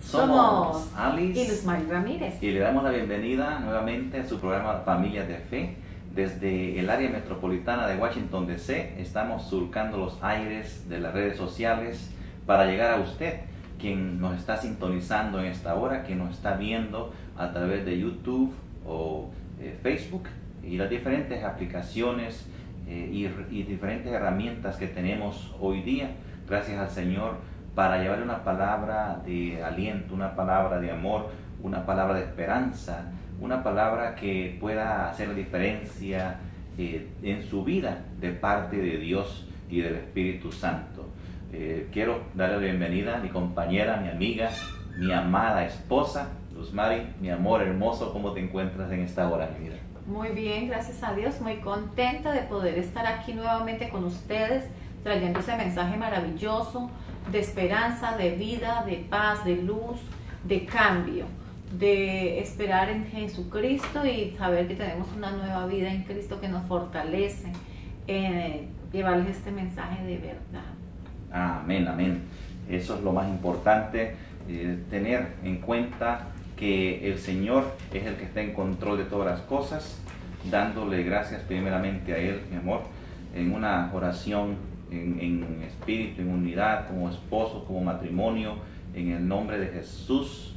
Somos Alice y Luzmari Ramírez. y le damos la bienvenida nuevamente a su programa Familias de Fe. Desde el área metropolitana de Washington DC estamos surcando los aires de las redes sociales para llegar a usted, quien nos está sintonizando en esta hora, quien nos está viendo a través de YouTube o Facebook y las diferentes aplicaciones y diferentes herramientas que tenemos hoy día, gracias al Señor, para llevarle una palabra de aliento, una palabra de amor, una palabra de esperanza, una palabra que pueda hacer la diferencia en su vida de parte de Dios y del Espíritu Santo. Quiero darle la bienvenida a mi compañera, mi amiga, mi amada esposa, Luzmari, mi amor hermoso. ¿Cómo te encuentras en esta hora, mi vida? Muy bien, gracias a Dios, muy contenta de poder estar aquí nuevamente con ustedes, trayendo ese mensaje maravilloso de esperanza, de vida, de paz, de luz, de cambio, de esperar en Jesucristo y saber que tenemos una nueva vida en Cristo que nos fortalece, llevarles este mensaje de verdad. Amén, amén. Eso es lo más importante, tener en cuenta que el Señor es el que está en control de todas las cosas, dándole gracias primeramente a Él, mi amor, en una oración en espíritu, en unidad, como esposo, como matrimonio, en el nombre de Jesús.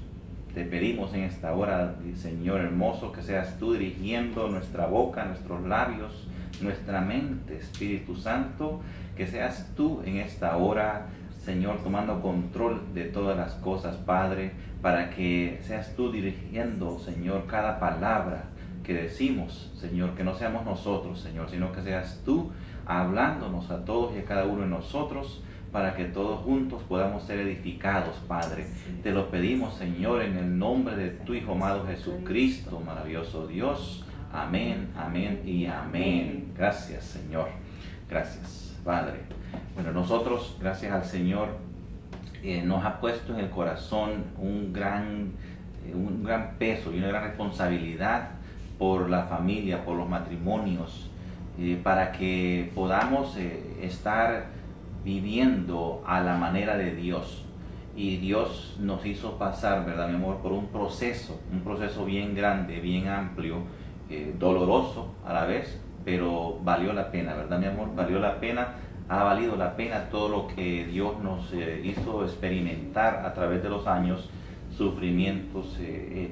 Te pedimos en esta hora, Señor hermoso, que seas tú dirigiendo nuestra boca, nuestros labios, nuestra mente, Espíritu Santo, que seas tú en esta hora, Señor, tomando control de todas las cosas, Padre, para que seas tú dirigiendo, Señor, cada palabra que decimos, Señor, que no seamos nosotros, Señor, sino que seas tú hablándonos a todos y a cada uno de nosotros, para que todos juntos podamos ser edificados, Padre. Sí. Te lo pedimos, Señor, en el nombre de tu Hijo amado Jesucristo, maravilloso Dios. Amén, amén y amén. Gracias, Señor. Gracias, Padre. Bueno, nosotros, gracias al Señor, nos ha puesto en el corazón un gran peso y una gran responsabilidad por la familia, por los matrimonios, para que podamos estar viviendo a la manera de Dios. Y Dios nos hizo pasar, ¿verdad, mi amor?, por un proceso bien grande, bien amplio, doloroso a la vez, pero valió la pena, ¿verdad, mi amor? Valió la pena, ha valido la pena todo lo que Dios nos hizo experimentar a través de los años, sufrimientos,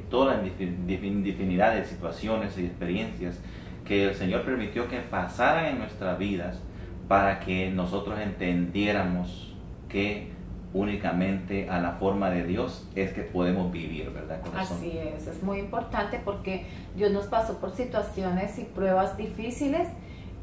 toda la infinidad de situaciones y experiencias que el Señor permitió que pasaran en nuestras vidas para que nosotros entendiéramos que únicamente a la forma de Dios es que podemos vivir, ¿verdad, corazón? Así es muy importante porque Dios nos pasó por situaciones y pruebas difíciles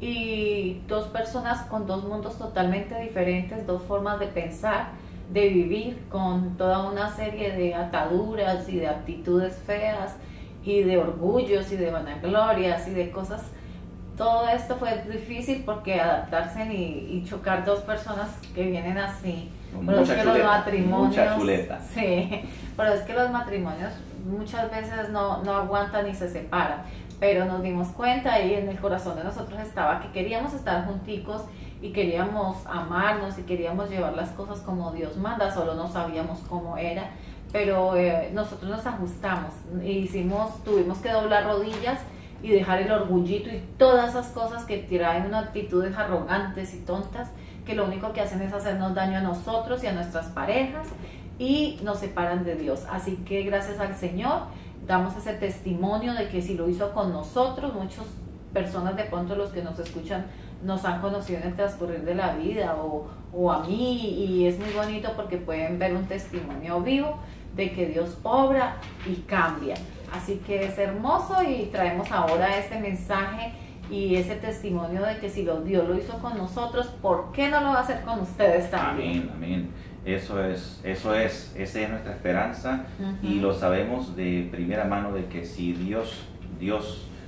y dos personas con dos mundos totalmente diferentes, dos formas de pensar, de vivir, con toda una serie de ataduras y de actitudes feas y de orgullos y de vanaglorias y de cosas. Todo esto fue difícil porque adaptarse y chocar dos personas que vienen así. Pero es que los matrimonios, mucha chuleta. Sí, pero es que los matrimonios muchas veces no aguantan y se separan. Pero nos dimos cuenta y en el corazón de nosotros estaba que queríamos estar junticos y queríamos amarnos y queríamos llevar las cosas como Dios manda, solo no sabíamos cómo era. Pero nosotros nos ajustamos, tuvimos que doblar rodillas y dejar el orgullito y todas esas cosas que traen unas actitudes arrogantes y tontas que lo único que hacen es hacernos daño a nosotros y a nuestras parejas y nos separan de Dios. Así que gracias al Señor damos ese testimonio de que si lo hizo con nosotros, muchas personas de pronto los que nos escuchan nos han conocido en el transcurrir de la vida o a mí, y es muy bonito porque pueden ver un testimonio vivo de que Dios obra y cambia. Así que es hermoso y traemos ahora este mensaje y ese testimonio de que si Dios lo hizo con nosotros, ¿por qué no lo va a hacer con ustedes también? Amén, amén. Esa es nuestra esperanza. Y lo sabemos de primera mano de que si Dios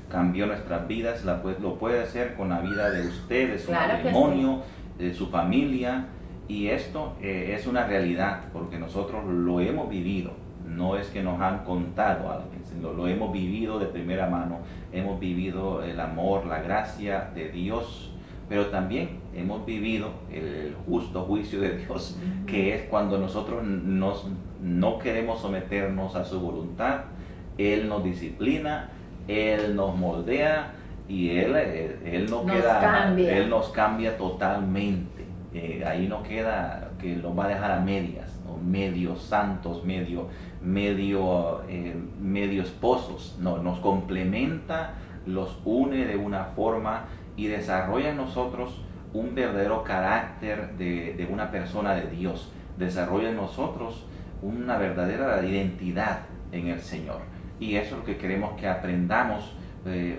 cambió nuestras vidas, lo puede hacer con la vida de usted, de su matrimonio, de su familia. Y esto es una realidad porque nosotros lo hemos vivido. No es que nos han contado algo, sino lo hemos vivido de primera mano. Hemos vivido el amor, la gracia de Dios, pero también hemos vivido el justo juicio de Dios, que es cuando nosotros no queremos someternos a su voluntad. Él nos disciplina, Él nos moldea y Él nos cambia totalmente. Ahí no queda que nos va a dejar a medias, ¿no? Medios santos, medio esposos. No, nos complementa, los une de una forma y desarrolla en nosotros un verdadero carácter de una persona de Dios. Desarrolla en nosotros una verdadera identidad en el Señor. Y eso es lo que queremos que aprendamos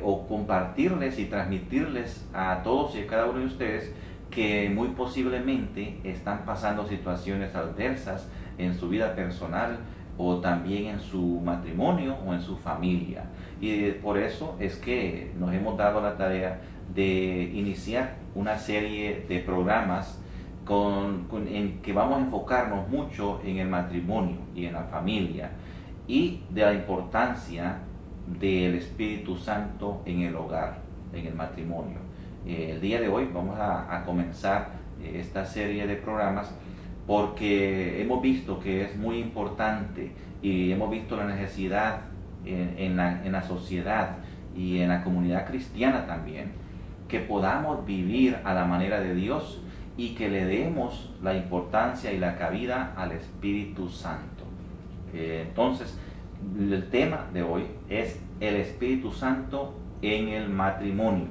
o compartirles y transmitirles a todos y a cada uno de ustedes, que muy posiblemente están pasando situaciones adversas en su vida personal o también en su matrimonio o en su familia. Y por eso es que nos hemos dado la tarea de iniciar una serie de programas en que vamos a enfocarnos mucho en el matrimonio y en la familia, y de la importancia del Espíritu Santo en el hogar, en el matrimonio. El día de hoy vamos a comenzar esta serie de programas porque hemos visto que es muy importante y hemos visto la necesidad en la sociedad y en la comunidad cristiana también, que podamos vivir a la manera de Dios y que le demos la importancia y la cabida al Espíritu Santo. Entonces, el tema de hoy es el Espíritu Santo en el matrimonio.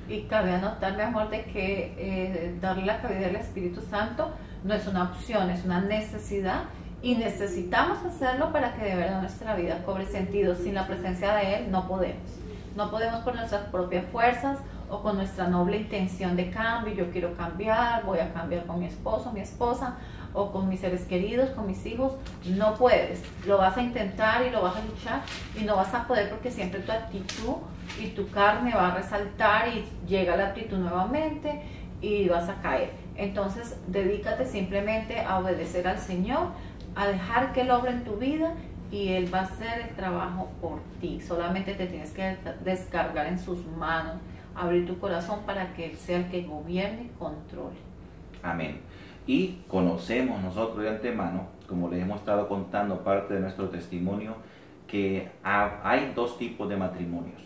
Y cabe anotar, mi amor, de que darle la cabida al Espíritu Santo no es una opción, es una necesidad, y necesitamos hacerlo para que de verdad nuestra vida cobre sentido. Sin la presencia de Él no podemos. No podemos por nuestras propias fuerzas o con nuestra noble intención de cambio. Yo quiero cambiar, voy a cambiar con mi esposo, mi esposa, o con mis seres queridos, con mis hijos. No puedes. Lo vas a intentar y lo vas a luchar y no vas a poder, porque siempre tu actitud y tu carne va a resaltar y llega la actitud nuevamente y vas a caer. Entonces dedícate simplemente a obedecer al Señor, a dejar que Él obre en tu vida y Él va a hacer el trabajo por ti. Solamente te tienes que descargar en sus manos, abrir tu corazón para que Él sea el que gobierne y controle. Amén. Y conocemos nosotros de antemano, como les hemos estado contando parte de nuestro testimonio, que hay dos tipos de matrimonios.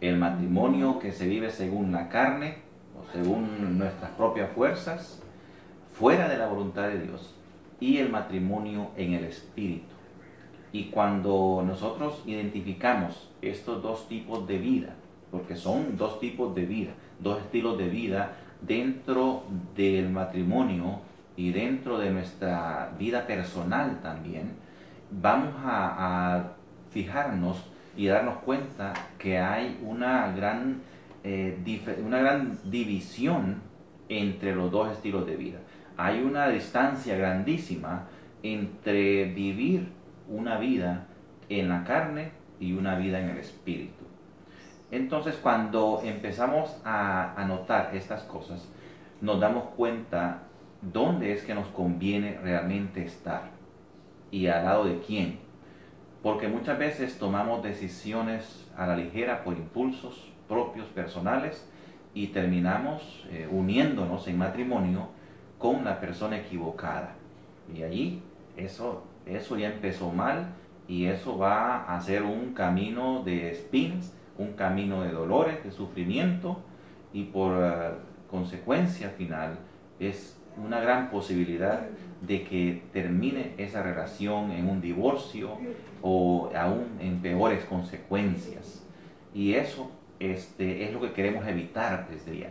El matrimonio que se vive según la carne o según nuestras propias fuerzas, fuera de la voluntad de Dios, y el matrimonio en el Espíritu. Y cuando nosotros identificamos estos dos tipos de vida, porque son dos tipos de vida, dos estilos de vida dentro del matrimonio y dentro de nuestra vida personal también, vamos a fijarnos y darnos cuenta que hay una gran división entre los dos estilos de vida. Hay una distancia grandísima entre vivir una vida en la carne y una vida en el Espíritu. Entonces, cuando empezamos a notar estas cosas, nos damos cuenta dónde es que nos conviene realmente estar y al lado de quién. Porque muchas veces tomamos decisiones a la ligera por impulsos propios, personales, y terminamos uniéndonos en matrimonio con la persona equivocada. Y allí eso ya empezó mal, y eso va a ser un camino de espinas, un camino de dolores, de sufrimiento, y por consecuencia final es una gran posibilidad de que termine esa relación en un divorcio o aún en peores consecuencias. Y eso es lo que queremos evitar desde ya.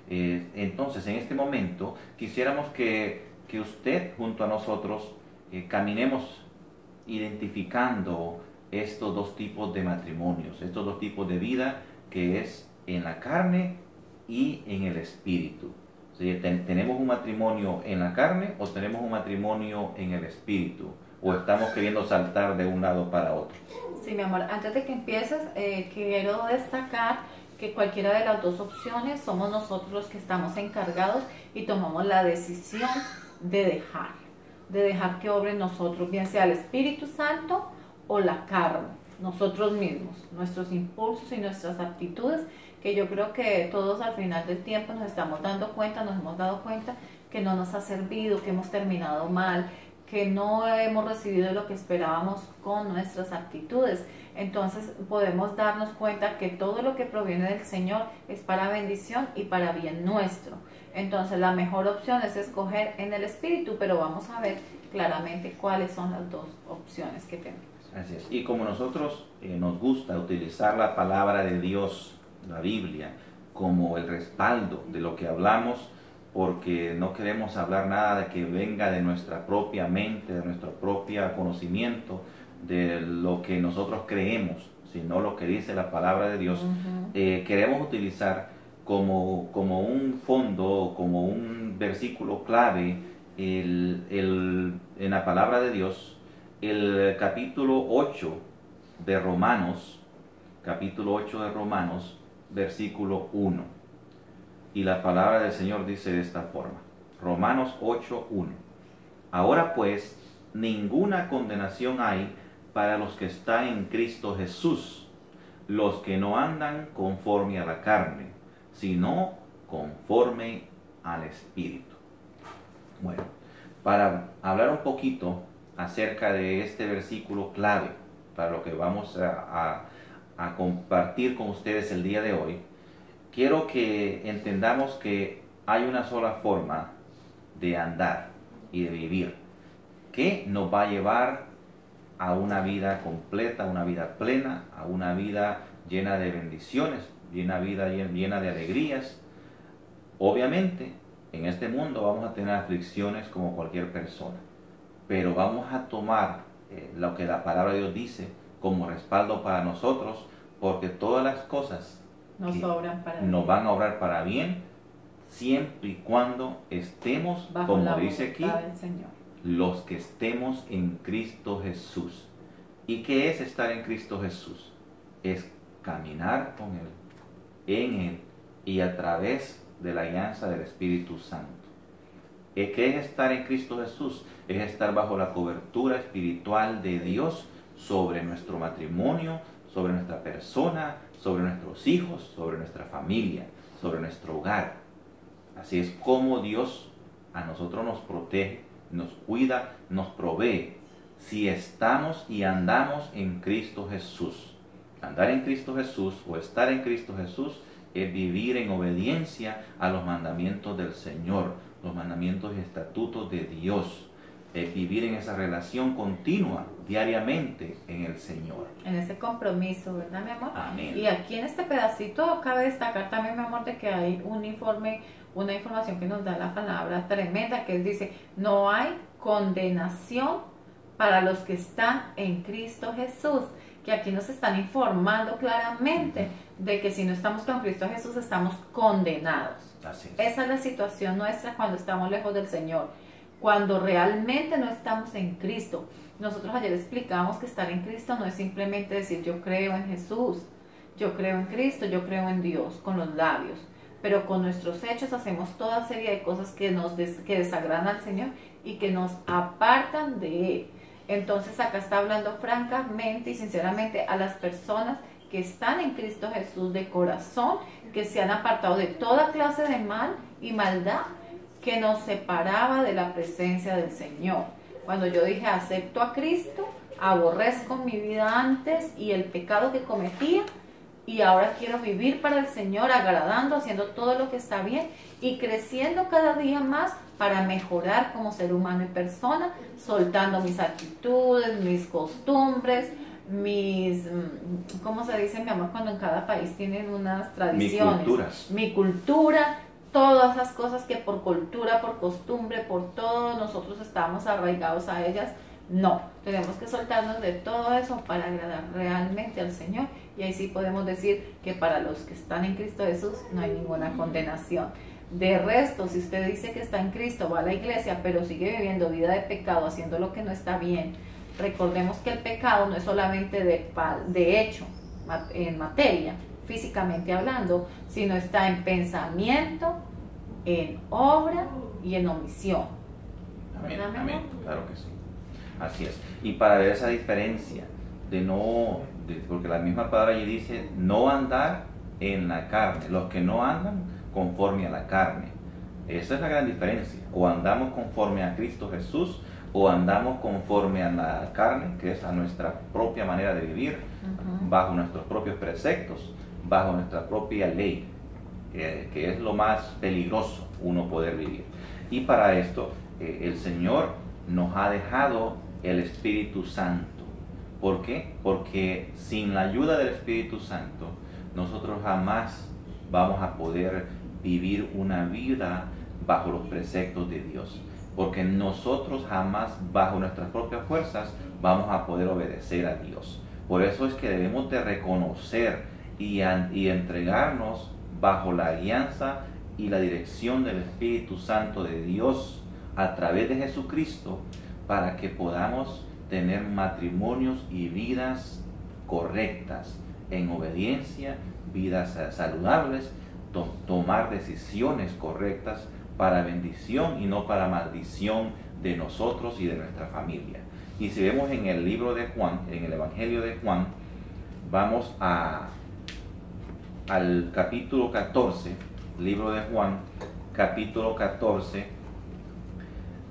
Entonces, en este momento quisiéramos que usted junto a nosotros caminemos identificando estos dos tipos de matrimonios, estos dos tipos de vida, que es en la carne y en el Espíritu. ¿Sí? ¿Tenemos un matrimonio en la carne o tenemos un matrimonio en el Espíritu? ¿O estamos queriendo saltar de un lado para otro? Sí, mi amor, antes de que empieces, quiero destacar que cualquiera de las dos opciones somos nosotros los que estamos encargados y tomamos la decisión de dejar que obre en nosotros, bien sea el Espíritu Santo o la carne. nosotros mismos, nuestros impulsos y nuestras actitudes, que yo creo que todos al final del tiempo nos estamos dando cuenta, nos hemos dado cuenta que no nos ha servido, que hemos terminado mal, que no hemos recibido lo que esperábamos con nuestras actitudes. Entonces podemos darnos cuenta que todo lo que proviene del Señor es para bendición y para bien nuestro. Entonces la mejor opción es escoger en el Espíritu, pero vamos a ver claramente cuáles son las dos opciones que tenemos. Así es. Y como nosotros nos gusta utilizar la palabra de Dios, la Biblia, como el respaldo de lo que hablamos, porque no queremos hablar nada de que venga de nuestra propia mente, de nuestro propio conocimiento, de lo que nosotros creemos, sino lo que dice la palabra de Dios. Queremos utilizar como un fondo, como un versículo clave, en la palabra de Dios, el capítulo 8 de Romanos, versículo 1. Y la palabra del Señor dice de esta forma, Romanos 8:1. Ahora pues, ninguna condenación hay para los que están en Cristo Jesús, los que no andan conforme a la carne, sino conforme al Espíritu. Bueno, para hablar un poquito acerca de este versículo clave, para lo que vamos a compartir con ustedes el día de hoy, quiero que entendamos que hay una sola forma de andar y de vivir, que nos va a llevar a una vida completa, a una vida plena, a una vida llena de bendiciones, llena de alegrías. Obviamente, en este mundo vamos a tener aflicciones como cualquier persona, pero vamos a tomar lo que la palabra de Dios dice como respaldo para nosotros, porque todas las cosas nos van a obrar para bien, siempre y cuando estemos, bajo como la dice aquí, voluntad del Señor, los que estemos en Cristo Jesús. ¿Y qué es estar en Cristo Jesús? Es caminar con Él, en Él y a través de la alianza del Espíritu Santo. ¿Qué es estar en Cristo Jesús? Es estar bajo la cobertura espiritual de Dios sobre nuestro matrimonio, sobre nuestra persona, sobre nuestros hijos, sobre nuestra familia, sobre nuestro hogar. Así es como Dios a nosotros nos protege, nos cuida, nos provee, si estamos y andamos en Cristo Jesús. Andar en Cristo Jesús o estar en Cristo Jesús es vivir en obediencia a los mandamientos del Señor, los mandamientos y estatutos de Dios. Es vivir en esa relación continua, diariamente en el Señor. En ese compromiso, ¿verdad, mi amor? Amén. Y aquí en este pedacito cabe destacar también, mi amor, de que hay un informe, una información que nos da la palabra tremenda, que dice, no hay condenación para los que están en Cristo Jesús. Que aquí nos están informando claramente de que si no estamos con Cristo Jesús estamos condenados. Así es. Esa es la situación nuestra cuando estamos lejos del Señor, cuando realmente no estamos en Cristo. Nosotros ayer explicamos que estar en Cristo no es simplemente decir yo creo en Jesús, yo creo en Cristo, yo creo en Dios con los labios, pero con nuestros hechos hacemos toda serie de cosas que desagradan al Señor y que nos apartan de Él. Entonces acá está hablando francamente y sinceramente a las personas que están en Cristo Jesús de corazón, que se han apartado de toda clase de mal y maldad que nos separaba de la presencia del Señor. Cuando yo dije acepto a Cristo, aborrezco mi vida antes y el pecado que cometía, y ahora quiero vivir para el Señor, agradando, haciendo todo lo que está bien y creciendo cada día más para mejorar como ser humano y persona, soltando mis actitudes, mis costumbres, ¿cómo se dice, mi amor? Cuando en cada país tienen unas tradiciones. Mi cultura, todas esas cosas que por cultura, por costumbre, por todo, nosotros estamos arraigados a ellas. No, tenemos que soltarnos de todo eso para agradar realmente al Señor, y ahí sí podemos decir que para los que están en Cristo Jesús no hay ninguna condenación. De resto, si usted dice que está en Cristo, va a la iglesia, pero sigue viviendo vida de pecado, haciendo lo que no está bien, recordemos que el pecado no es solamente de hecho, en materia, físicamente hablando, sino está en pensamiento, en obra y en omisión. Amén, amén, claro que sí. Así es. Y para ver esa diferencia porque la misma palabra allí dice, no andar en la carne, los que no andan conforme a la carne. Esa es la gran diferencia. O andamos conforme a Cristo Jesús, o andamos conforme a la carne, que es a nuestra propia manera de vivir, bajo nuestros propios preceptos, bajo nuestra propia ley, que es lo más peligroso uno poder vivir. Y para esto el Señor nos ha dejado el Espíritu Santo. ¿Por qué? Porque sin la ayuda del Espíritu Santo nosotros jamás vamos a poder vivir una vida bajo los preceptos de Dios, porque nosotros jamás bajo nuestras propias fuerzas vamos a poder obedecer a Dios. Por eso es que debemos de reconocer y entregarnos bajo la guianza y la dirección del Espíritu Santo de Dios a través de Jesucristo, para que podamos tener matrimonios y vidas correctas en obediencia, vidas saludables, tomar decisiones correctas para bendición y no para maldición de nosotros y de nuestra familia. Y si vemos en el libro de Juan, en el Evangelio de Juan, vamos al capítulo 14, libro de Juan, capítulo 14,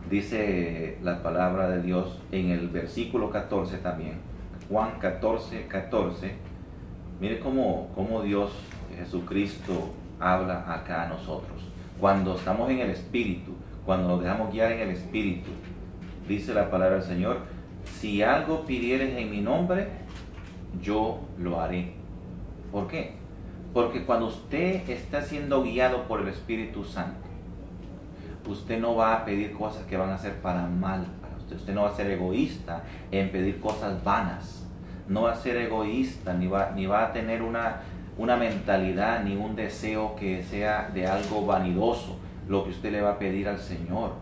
dice la palabra de Dios en el versículo 14 también, Juan 14, 14, mire cómo Dios, Jesucristo, habla acá a nosotros. Cuando estamos en el Espíritu, cuando nos dejamos guiar en el Espíritu, dice la palabra del Señor, si algo pidieres en mi nombre, yo lo haré. ¿Por qué? Porque cuando usted está siendo guiado por el Espíritu Santo, usted no va a pedir cosas que van a ser para mal para usted. Usted no va a ser egoísta en pedir cosas vanas. No va a ser egoísta, ni va a tener una mentalidad, ni un deseo que sea de algo vanidoso, lo que usted le va a pedir al Señor.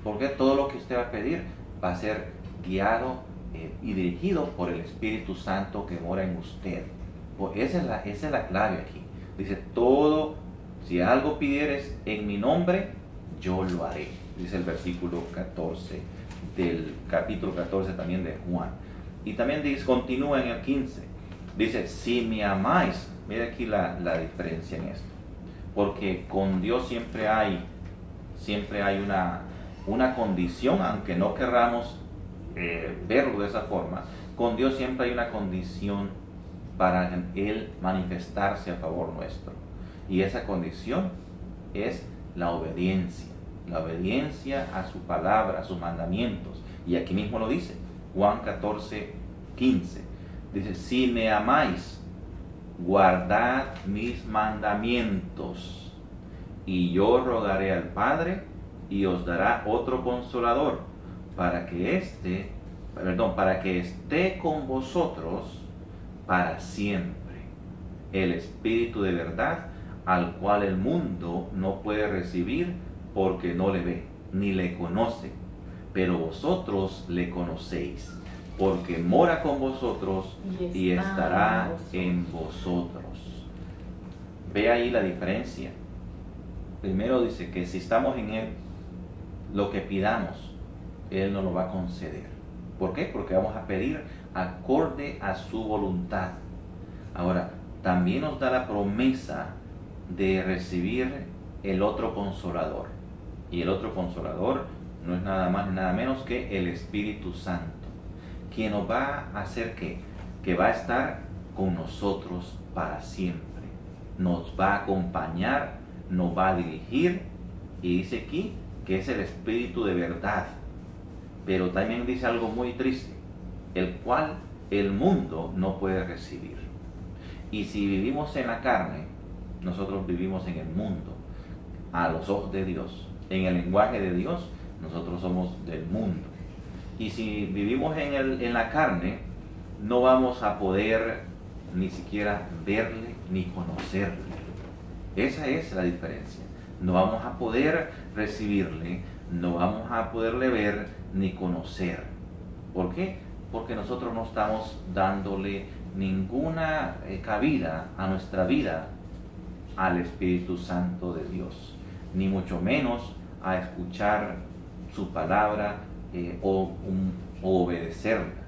Porque todo lo que usted va a pedir va a ser guiado y dirigido por el Espíritu Santo que mora en usted. Pues esa es la clave aquí. Dice, si algo pidieres en mi nombre, yo lo haré. Dice el versículo 14 del capítulo 14 también de Juan. Y también continúa en el 15. Dice, si me amáis, mira aquí la diferencia en esto. Porque con Dios siempre hay una condición, aunque no querramos verlo de esa forma. Con Dios siempre hay una condición para Él manifestarse a favor nuestro. Y esa condición es la obediencia a su palabra, a sus mandamientos. Y aquí mismo lo dice, Juan 14, 15. Dice, si me amáis, guardad mis mandamientos, y yo rogaré al Padre, y os dará otro consolador, para que esté con vosotros para siempre, el Espíritu de verdad, al cual el mundo no puede recibir porque no le ve, ni le conoce, pero vosotros le conocéis, porque mora con vosotros y estará en vosotros. Ve ahí la diferencia. Primero dice que si estamos en Él, lo que pidamos, Él nos lo va a conceder. ¿Por qué? Porque vamos a pedir acorde a su voluntad. Ahora, también nos da la promesa de recibir el otro consolador. Y el otro consolador no es nada más ni nada menos que el Espíritu Santo, quien nos va a hacer que va a estar con nosotros para siempre. Nos va a acompañar, nos va a dirigir, y dice aquí que es el Espíritu de verdad. Pero también dice algo muy triste, el cual el mundo no puede recibir. Y si vivimos en la carne, nosotros vivimos en el mundo, a los ojos de Dios. En el lenguaje de Dios, nosotros somos del mundo. Y si vivimos en la carne, no vamos a poder ni siquiera verle ni conocerle. Esa es la diferencia. No vamos a poder recibirle, no vamos a poderle ver ni conocer. ¿Por qué? Porque nosotros no estamos dándole ninguna cabida a nuestra vida al Espíritu Santo de Dios, ni mucho menos a escuchar su palabra o obedecerla.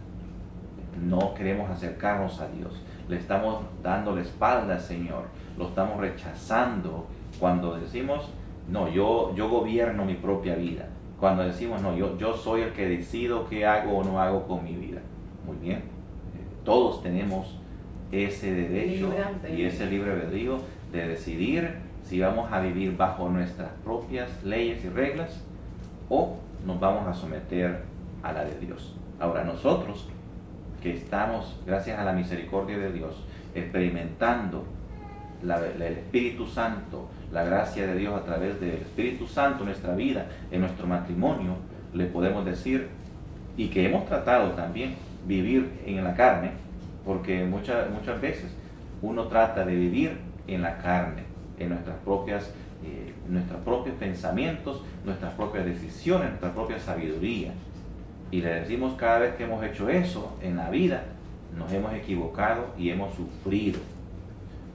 no queremos acercarnos a Dios. Le estamos dando la espalda al Señor, lo estamos rechazando cuando decimos, no, yo gobierno mi propia vida. Cuando decimos, no, yo soy el que decido qué hago o no hago con mi vida. Muy bien, todos tenemos ese derecho y ese libre albedrío de decidir si vamos a vivir bajo nuestras propias leyes y reglas o nos vamos a someter a la de Dios. Ahora nosotros que estamos, gracias a la misericordia de Dios, experimentando el Espíritu Santo, la gracia de Dios a través del Espíritu Santo en nuestra vida, en nuestro matrimonio, le podemos decir, y que hemos tratado también vivir en la carne, porque muchas veces uno trata de vivir en la carne, en nuestros propios pensamientos, nuestras propias decisiones, nuestra propia sabiduría. Y le decimos cada vez que hemos hecho eso en la vida, nos hemos equivocado y hemos sufrido.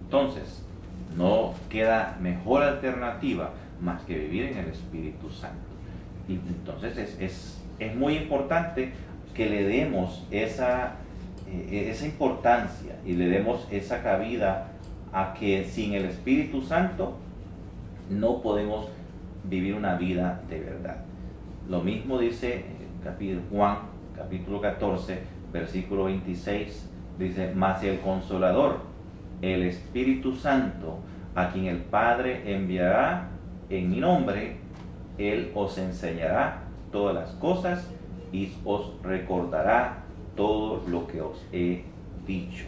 Entonces, no queda mejor alternativa más que vivir en el Espíritu Santo. Y entonces es muy importante que le demos esa importancia y le demos esa cabida a que sin el Espíritu Santo no podemos vivir una vida de verdad. Lo mismo dice Juan capítulo 14 versículo 26, dice, mas el Consolador, el Espíritu Santo, a quien el Padre enviará en mi nombre, Él os enseñará todas las cosas y os recordará todo lo que os he dicho.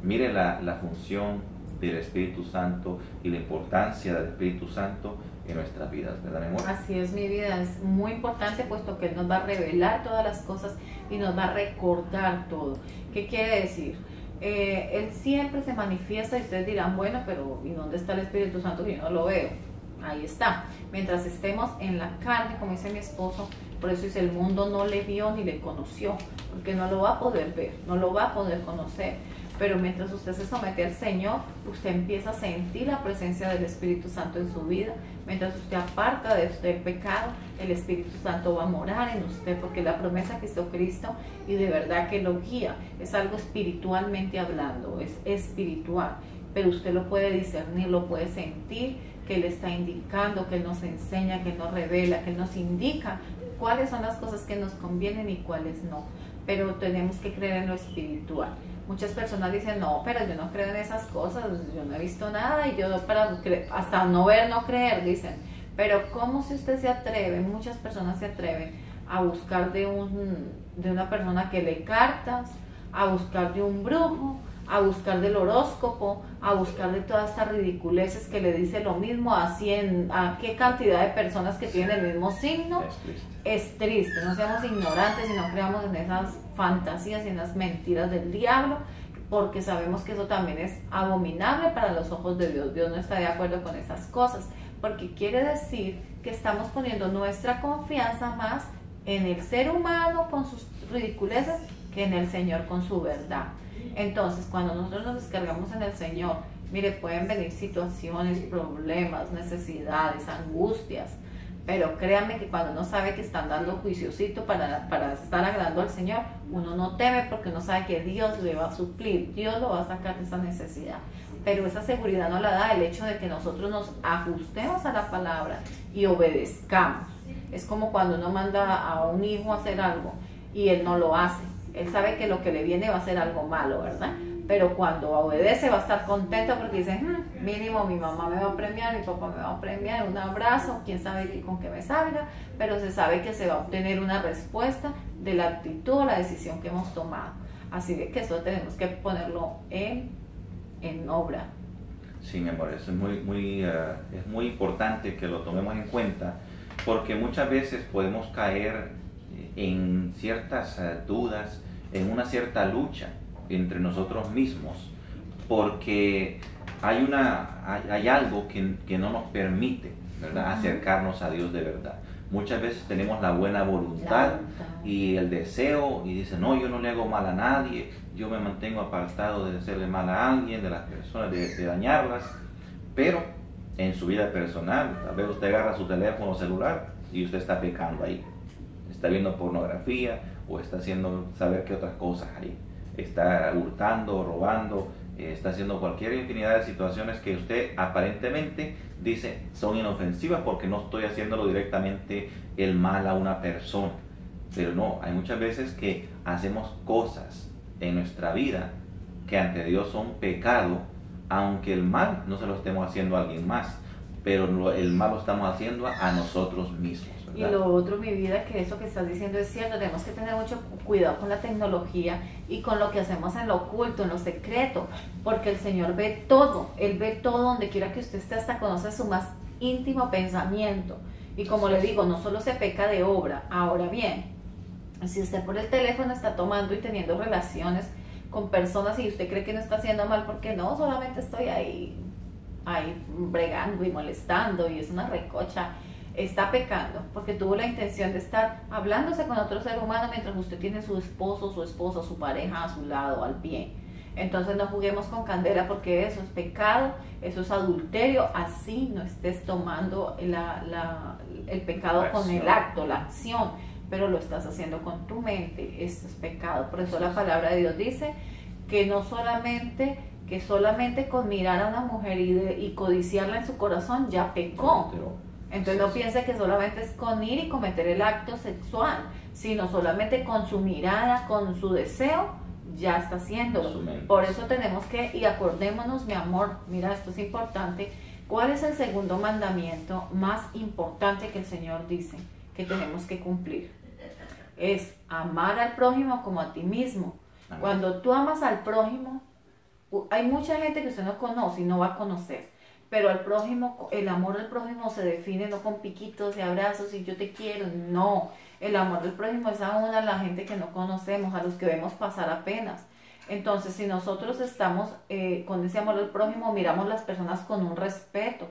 Mire la función del Espíritu Santo y la importancia del Espíritu Santo en nuestras vidas, ¿verdad, mi amor? Así es, mi vida, es muy importante puesto que Él nos va a revelar todas las cosas y nos va a recordar todo. ¿Qué quiere decir? Él siempre se manifiesta y ustedes dirán, bueno, pero ¿y dónde está el Espíritu Santo si yo no lo veo? Ahí está. Mientras estemos en la carne, como dice mi esposo, por eso dice, el mundo no le vio ni le conoció, porque no lo va a poder ver, no lo va a poder conocer. Pero mientras usted se somete al Señor, usted empieza a sentir la presencia del Espíritu Santo en su vida. Mientras usted aparta de usted el pecado, el Espíritu Santo va a morar en usted, porque la promesa que hizo Cristo y de verdad que lo guía, es algo espiritualmente hablando, es espiritual, pero usted lo puede discernir, lo puede sentir, que Él está indicando, que Él nos enseña, que Él nos revela, que Él nos indica cuáles son las cosas que nos convienen y cuáles no, pero tenemos que creer en lo espiritual. Muchas personas dicen, no, pero yo no creo en esas cosas, yo no he visto nada y yo hasta no ver, no creer, dicen. Pero ¿cómo si usted se atreve? Muchas personas se atreven a buscar de una persona que lee cartas, a buscar de un brujo, a buscar del horóscopo, a buscar de todas estas ridiculeces que le dice lo mismo a qué cantidad de personas que tienen el mismo signo. Es triste, no seamos ignorantes y no creamos en esas fantasías y en las mentiras del diablo, porque sabemos que eso también es abominable para los ojos de Dios. Dios no está de acuerdo con esas cosas, porque quiere decir que estamos poniendo nuestra confianza más en el ser humano con sus ridiculeces que en el Señor con su verdad. Entonces, cuando nosotros nos descargamos en el Señor, mire, pueden venir situaciones, problemas, necesidades, angustias, pero créanme que cuando uno sabe que están dando juiciosito para estar agradando al Señor, uno no teme porque uno sabe que Dios le va a suplir, Dios lo va a sacar de esa necesidad. Pero esa seguridad no la da el hecho de que nosotros nos ajustemos a la palabra y obedezcamos. Es como cuando uno manda a un hijo a hacer algo y él no lo hace. Él sabe que lo que le viene va a ser algo malo, ¿verdad? Pero cuando obedece va a estar contento porque dice, mínimo mi mamá me va a premiar, mi papá me va a premiar, un abrazo, quién sabe con qué me salga, pero se sabe que se va a obtener una respuesta de la actitud o la decisión que hemos tomado. Así que eso tenemos que ponerlo en obra. Sí, mi amor, eso es muy importante que lo tomemos en cuenta, porque muchas veces podemos caer en ciertas dudas, en una cierta lucha entre nosotros mismos, porque hay algo que no nos permite, ¿verdad?, acercarnos a Dios de verdad. Muchas veces tenemos la buena voluntad y el deseo y dicen, no, yo no le hago mal a nadie, yo me mantengo apartado de hacerle mal a alguien, de las personas, de dañarlas, pero en su vida personal, a veces usted agarra su teléfono celular y usted está pecando ahí. Está viendo pornografía o está haciendo saber qué otras cosas hay. Está hurtando, robando, está haciendo cualquier infinidad de situaciones que usted aparentemente dice son inofensivas porque no estoy haciéndolo directamente el mal a una persona. Pero no, hay muchas veces que hacemos cosas en nuestra vida que ante Dios son pecado, aunque el mal no se lo estemos haciendo a alguien más, pero el mal lo estamos haciendo a nosotros mismos, ¿verdad? Y lo otro, mi vida, que eso que estás diciendo es cierto, tenemos que tener mucho cuidado con la tecnología y con lo que hacemos en lo oculto, en lo secreto, porque el Señor ve todo, Él ve todo donde quiera que usted esté, hasta conoce su más íntimo pensamiento. Y como le digo, no solo se peca de obra. Ahora bien, si usted por el teléfono está tomando y teniendo relaciones con personas y usted cree que no está haciendo mal, porque no, solamente estoy ahí bregando y molestando y es una recocha, está pecando porque tuvo la intención de estar hablándose con otro ser humano mientras usted tiene su esposo, su esposa, su pareja a su lado, al pie. Entonces no juguemos con candela, porque eso es pecado, eso es adulterio. Así no estés tomando el pecado con el acto, la acción, pero lo estás haciendo con tu mente. Esto es pecado. Por eso la palabra de Dios dice que no solamente con mirar a una mujer y codiciarla en su corazón ya pecó. Entonces no piense que solamente es con ir y cometer el acto sexual, sino solamente con su mirada, con su deseo, ya está haciéndolo. Por eso tenemos que, y acordémonos, mi amor, mira, esto es importante. ¿Cuál es el segundo mandamiento más importante que el Señor dice que tenemos que cumplir? Es amar al prójimo como a ti mismo. Amén. Cuando tú amas al prójimo, hay mucha gente que usted no conoce y no va a conocer, pero al prójimo, el amor al prójimo se define no con piquitos y abrazos y yo te quiero, no. El amor del prójimo es aún a la gente que no conocemos, a los que vemos pasar apenas. Entonces, si nosotros estamos con ese amor al prójimo, miramos las personas con un respeto,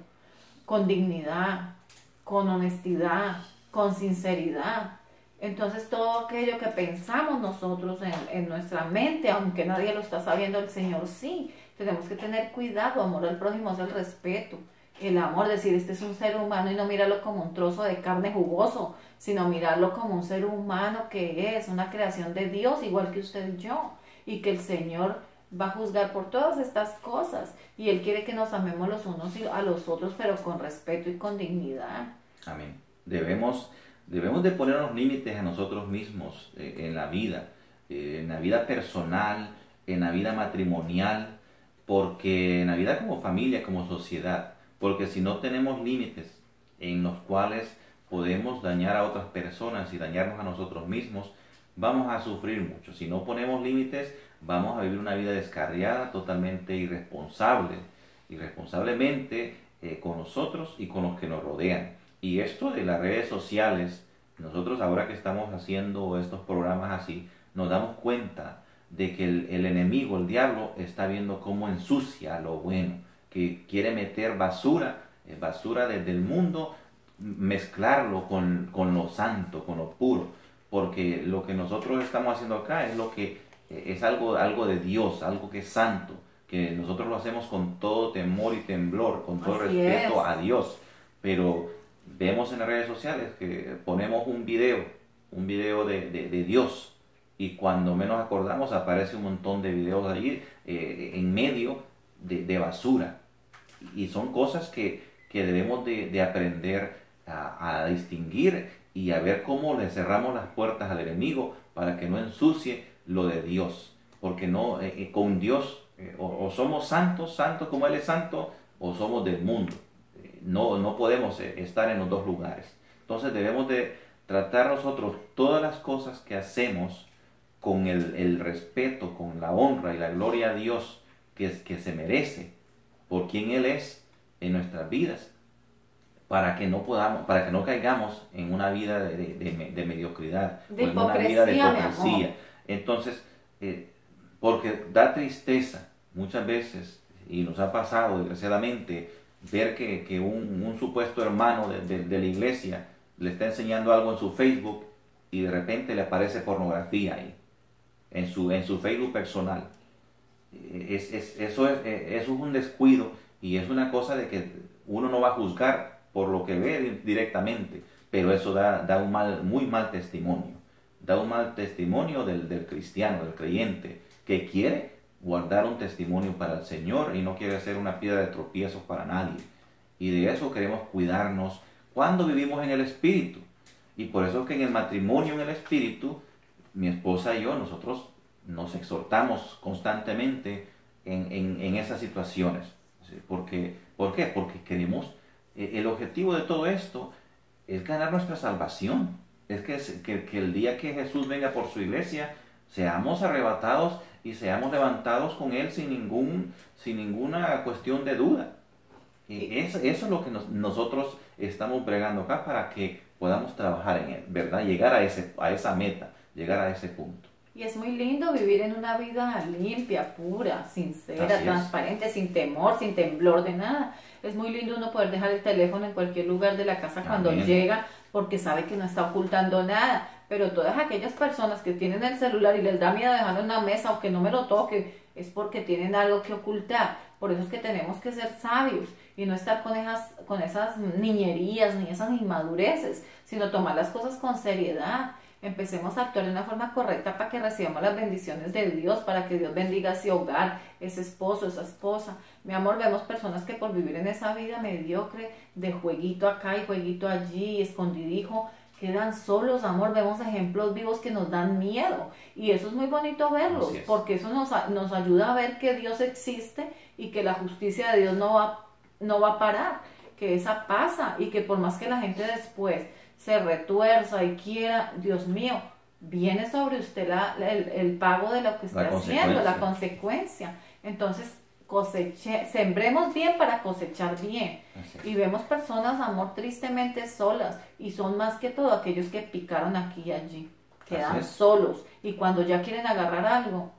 con dignidad, con honestidad, con sinceridad. Entonces, todo aquello que pensamos nosotros en nuestra mente, aunque nadie lo está sabiendo, el Señor sí. Tenemos que tener cuidado. Amor al prójimo es el respeto, el amor, decir, este es un ser humano, y no mirarlo como un trozo de carne jugoso, sino mirarlo como un ser humano que es una creación de Dios, igual que usted y yo, y que el Señor va a juzgar por todas estas cosas, y Él quiere que nos amemos los unos a los otros, pero con respeto y con dignidad. Amén. Debemos de ponernos límites a nosotros mismos en la vida personal, en la vida matrimonial, porque en la vida como familia, como sociedad, porque si no tenemos límites en los cuales podemos dañar a otras personas y dañarnos a nosotros mismos, vamos a sufrir mucho. Si no ponemos límites, vamos a vivir una vida descarriada, totalmente irresponsablemente con nosotros y con los que nos rodean. Y esto de las redes sociales, nosotros ahora que estamos haciendo estos programas así, nos damos cuenta de que el enemigo, el diablo, está viendo cómo ensucia lo bueno, que quiere meter basura desde el mundo, mezclarlo con lo santo, con lo puro, porque lo que nosotros estamos haciendo acá es lo que es algo de Dios, algo que es santo, que nosotros lo hacemos con todo temor y temblor, con todo respeto a Dios, pero vemos en las redes sociales que ponemos un video de Dios, y cuando menos acordamos aparece un montón de videos allí en medio de basura. Y son cosas que debemos de aprender a distinguir y a ver cómo le cerramos las puertas al enemigo para que no ensucie lo de Dios. Porque no con Dios o somos santos como Él es santo, o somos del mundo. No podemos estar en los dos lugares. Entonces debemos de tratar nosotros todas las cosas que hacemos con el respeto, con la honra y la gloria a Dios que se merece por quien Él es en nuestras vidas, para que no caigamos en una vida de mediocridad, de o en una vida de hipocresía. Entonces, porque da tristeza muchas veces, y nos ha pasado desgraciadamente, ver que un supuesto hermano de la iglesia le está enseñando algo en su Facebook y de repente le aparece pornografía ahí, en su Facebook personal. Eso es un descuido, y es una cosa de que uno no va a juzgar por lo que ve directamente, pero eso da un muy mal testimonio da un mal testimonio del cristiano, del creyente, que quiere guardar un testimonio para el Señor y no quiere ser una piedra de tropiezo para nadie. Y de eso queremos cuidarnos cuando vivimos en el Espíritu. Y por eso es que en el matrimonio en el Espíritu, mi esposa y yo, nosotros nos exhortamos constantemente en esas situaciones. ¿Por qué? Porque queremos, el objetivo de todo esto es ganar nuestra salvación. Es que el día que Jesús venga por su iglesia, seamos arrebatados y seamos levantados con Él sin ninguna cuestión de duda. Eso es lo que nosotros estamos bregando acá para que podamos trabajar en Él, ¿verdad? Llegar a esa meta, llegar a ese punto. Y es muy lindo vivir en una vida limpia, pura, sincera, transparente, sin temor, sin temblor de nada. Es muy lindo uno poder dejar el teléfono en cualquier lugar de la casa cuando llega, porque sabe que no está ocultando nada. Pero todas aquellas personas que tienen el celular y les da miedo dejarlo en una mesa o que no me lo toque, es porque tienen algo que ocultar. Por eso es que tenemos que ser sabios y no estar con esas niñerías ni esas inmadureces, sino tomar las cosas con seriedad. Empecemos a actuar de una forma correcta para que recibamos las bendiciones de Dios, para que Dios bendiga ese hogar, ese esposo, esa esposa. Mi amor, vemos personas que por vivir en esa vida mediocre, de jueguito acá y jueguito allí, escondidijo, quedan solos, amor. Vemos ejemplos vivos que nos dan miedo y eso es muy bonito verlos, porque eso nos ayuda a ver que Dios existe y que la justicia de Dios no va a parar, que esa pasa y que por más que la gente después se retuerza y quiera, Dios mío, viene sobre usted el pago de lo que está haciendo, la consecuencia. Entonces, sembremos bien para cosechar bien. Y vemos personas, amor, tristemente solas, y son más que todo aquellos que picaron aquí y allí, quedan solos, y cuando ya quieren agarrar algo,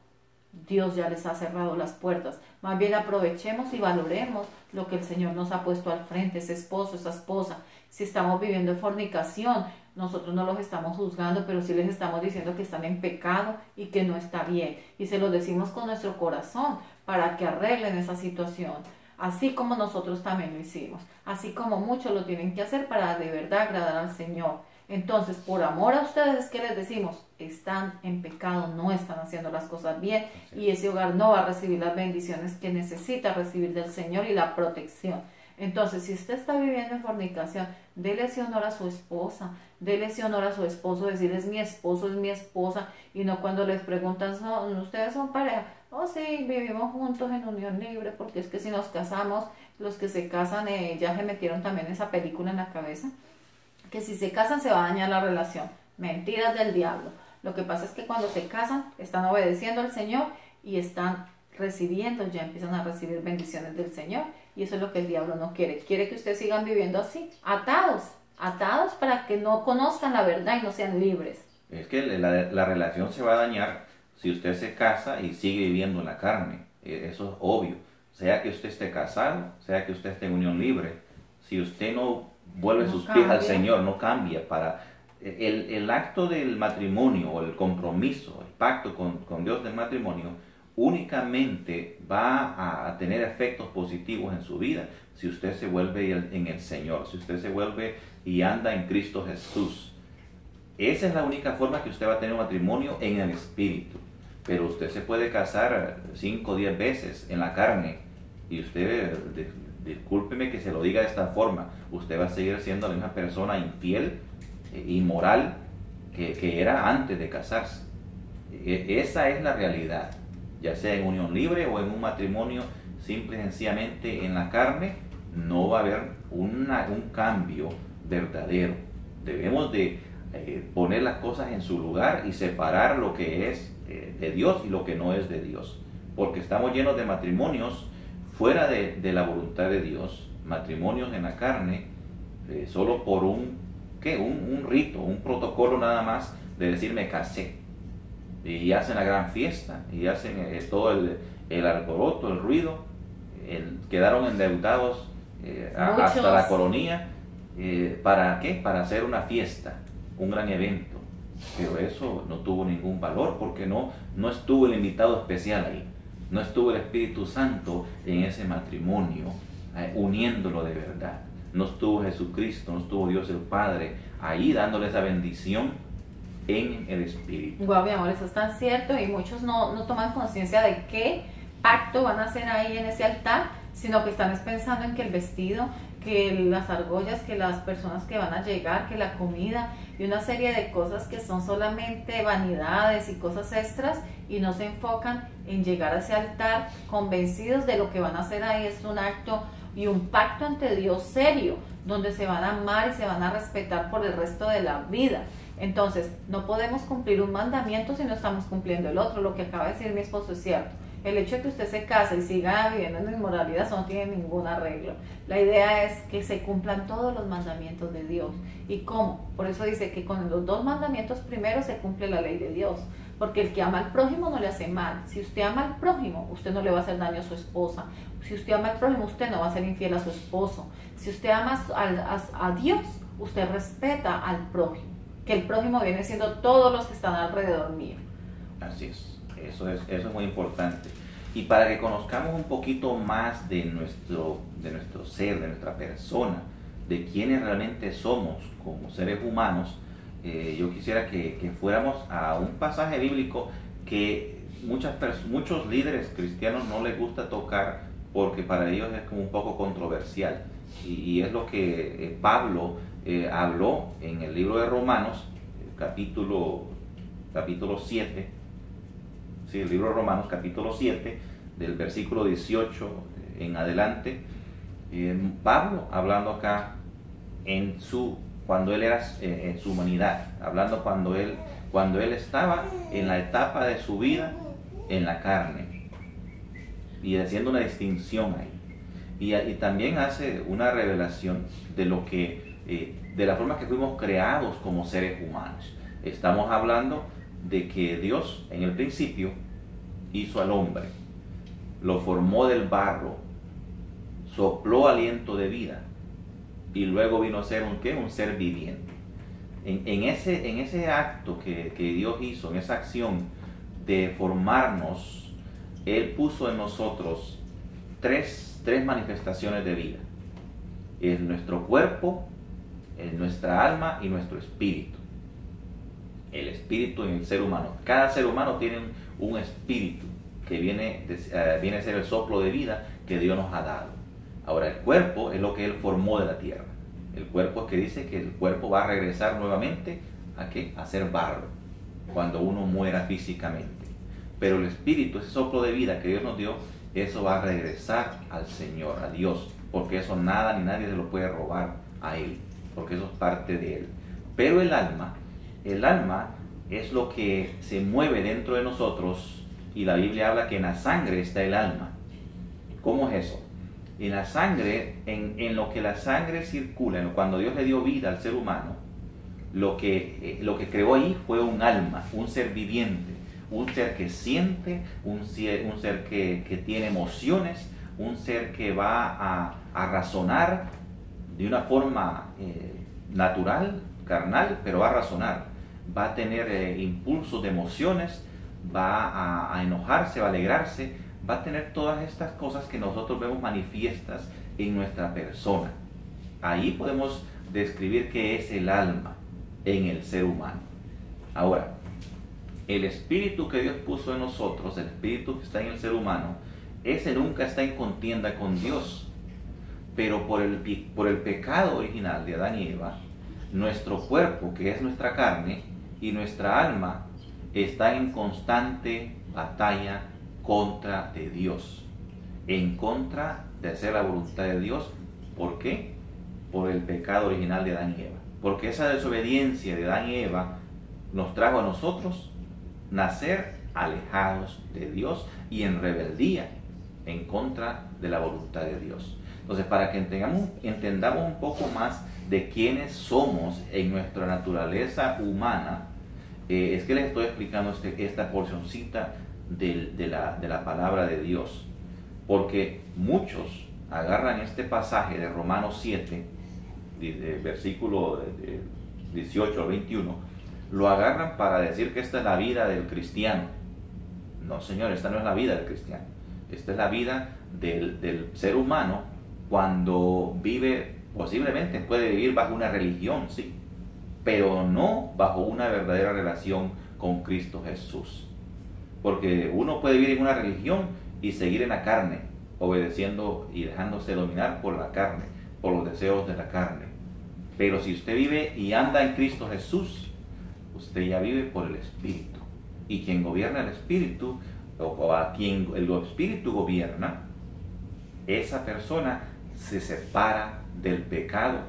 Dios ya les ha cerrado las puertas. Más bien aprovechemos y valoremos lo que el Señor nos ha puesto al frente, ese esposo, esa esposa. Si estamos viviendo en fornicación, nosotros no los estamos juzgando, pero sí les estamos diciendo que están en pecado y que no está bien. Y se lo decimos con nuestro corazón para que arreglen esa situación. Así como nosotros también lo hicimos. Así como muchos lo tienen que hacer para de verdad agradar al Señor. Entonces, por amor a ustedes, ¿qué les decimos? Están en pecado, no están haciendo las cosas bien y ese hogar no va a recibir las bendiciones que necesita recibir del Señor y la protección. Entonces, si usted está viviendo en fornicación, dele ese honor a su esposa, dele ese honor a su esposo, decir es mi esposo, es mi esposa, y no cuando les preguntan, ¿ustedes son pareja? Oh, sí, vivimos juntos en unión libre, porque es que si nos casamos, los que se casan ya se metieron también esa película en la cabeza, que si se casan se va a dañar la relación. Mentiras del diablo. Lo que pasa es que cuando se casan, están obedeciendo al Señor y están recibiendo, ya empiezan a recibir bendiciones del Señor, y eso es lo que el diablo no quiere. Quiere que ustedes sigan viviendo así, atados para que no conozcan la verdad y no sean libres. Es que la relación se va a dañar si usted se casa y sigue viviendo en la carne. Eso es obvio. Sea que usted esté casado, sea que usted esté en unión libre, si usted no vuelve sus pies al Señor, no cambia. El acto del matrimonio o el compromiso, el pacto con Dios del matrimonio, únicamente va a tener efectos positivos en su vida si usted se vuelve en el Señor, si usted se vuelve y anda en Cristo Jesús. Esa es la única forma que usted va a tener un matrimonio en el Espíritu. Pero usted se puede casar 5 o 10 veces en la carne y usted, discúlpeme que se lo diga de esta forma, usted va a seguir siendo la misma persona infiel, inmoral que era antes de casarse. Esa es la realidad, ya sea en unión libre o en un matrimonio simple y sencillamente en la carne, no va a haber un cambio verdadero. Debemos de poner las cosas en su lugar y separar lo que es de Dios y lo que no es de Dios, porque estamos llenos de matrimonios fuera de la voluntad de Dios, matrimonios en la carne, solo por un rito, un protocolo nada más de decir me casé, y hacen la gran fiesta y hacen todo el alboroto, el ruido, quedaron endeudados hasta la coronilla. ¿Para qué? Para hacer una fiesta, un gran evento. Pero eso no tuvo ningún valor porque no estuvo el invitado especial ahí, no estuvo el Espíritu Santo en ese matrimonio uniéndolo de verdad, no estuvo Jesucristo, no estuvo Dios el Padre ahí dándole esa bendición en el Espíritu. Guau, mi amor, eso es tan cierto y muchos no toman conciencia de qué pacto van a hacer ahí en ese altar, sino que están pensando en que el vestido, que las argollas, que las personas que van a llegar, que la comida y una serie de cosas que son solamente vanidades y cosas extras, y no se enfocan en llegar a ese altar convencidos de lo que van a hacer ahí. Es un acto y un pacto ante Dios serio, donde se van a amar y se van a respetar por el resto de la vida. Entonces, no podemos cumplir un mandamiento si no estamos cumpliendo el otro. Lo que acaba de decir mi esposo es cierto. El hecho de que usted se case y siga viviendo en inmoralidad, eso no tiene ningún arreglo. La idea es que se cumplan todos los mandamientos de Dios. ¿Y cómo? Por eso dice que con los 2 mandamientos primero se cumple la ley de Dios. Porque el que ama al prójimo no le hace mal. Si usted ama al prójimo, usted no le va a hacer daño a su esposa. Si usted ama al prójimo, usted no va a ser infiel a su esposo. Si usted ama a Dios, usted respeta al prójimo. Que el prójimo viene siendo todos los que están alrededor mío. Así es. Eso es muy importante. Y para que conozcamos un poquito más de nuestro ser, de nuestra persona, de quiénes realmente somos como seres humanos, yo quisiera que fuéramos a un pasaje bíblico que muchos líderes cristianos no les gusta tocar porque para ellos es como un poco controversial. Y es lo que Pablo habló en el libro de Romanos, capítulo 7. Sí, el libro de Romanos, capítulo 7, del versículo 18 en adelante. Pablo hablando acá cuando él era en su humanidad, hablando cuando él estaba en la etapa de su vida en la carne, y haciendo una distinción ahí. Y también hace una revelación de lo que de la forma que fuimos creados como seres humanos. Estamos hablando de que Dios en el principio hizo al hombre, lo formó del barro, sopló aliento de vida y luego vino a ser un ser viviente. En ese acto que Dios hizo, en esa acción de formarnos, Él puso en nosotros tres manifestaciones de vida: en nuestro cuerpo, en nuestra alma y nuestro espíritu. El espíritu en el ser humano. Cada ser humano tiene un espíritu que viene a ser el soplo de vida que Dios nos ha dado. Ahora, el cuerpo es lo que Él formó de la tierra. El cuerpo es que dice que el cuerpo va a regresar nuevamente ¿a qué? A ser barro cuando uno muera físicamente. Pero el espíritu, ese soplo de vida que Dios nos dio, eso va a regresar al Señor, a Dios, porque eso nada ni nadie se lo puede robar a Él, porque eso es parte de Él. Pero el alma es lo que se mueve dentro de nosotros, y la Biblia habla que en la sangre está el alma. ¿Cómo es eso? En la sangre, en lo que la sangre circula, cuando Dios le dio vida al ser humano, lo que creó ahí fue un alma, un ser viviente, un ser que siente, un ser que tiene emociones, un ser que va a razonar de una forma natural, carnal, pero va a razonar, va a tener impulsos de emociones, va a enojarse, va a alegrarse, va a tener todas estas cosas que nosotros vemos manifiestas en nuestra persona. Ahí podemos describir qué es el alma en el ser humano. Ahora, el espíritu que Dios puso en nosotros, el espíritu que está en el ser humano, ese nunca está en contienda con Dios. Pero por el pecado original de Adán y Eva, nuestro cuerpo, que es nuestra carne, y nuestra alma están en constante batalla contra de Dios, en contra de hacer la voluntad de Dios. ¿Por qué? Por el pecado original de Adán y Eva. Porque esa desobediencia de Adán y Eva nos trajo a nosotros nacer alejados de Dios y en rebeldía en contra de la voluntad de Dios. Entonces, para que entendamos un poco más de quiénes somos en nuestra naturaleza humana, es que les estoy explicando esta porcioncita de la palabra de Dios. Porque muchos agarran este pasaje de Romanos 7, versículo 18 al 21, lo agarran para decir que esta es la vida del cristiano. No, señor, esta no es la vida del cristiano. Esta es la vida del ser humano cuando vive, posiblemente puede vivir bajo una religión, sí, pero no bajo una verdadera relación con Cristo Jesús. Porque uno puede vivir en una religión y seguir en la carne, obedeciendo y dejándose dominar por la carne, por los deseos de la carne. Pero si usted vive y anda en Cristo Jesús, usted ya vive por el Espíritu. Y quien gobierna el Espíritu, o a quien el Espíritu gobierna, esa persona se separa del pecado,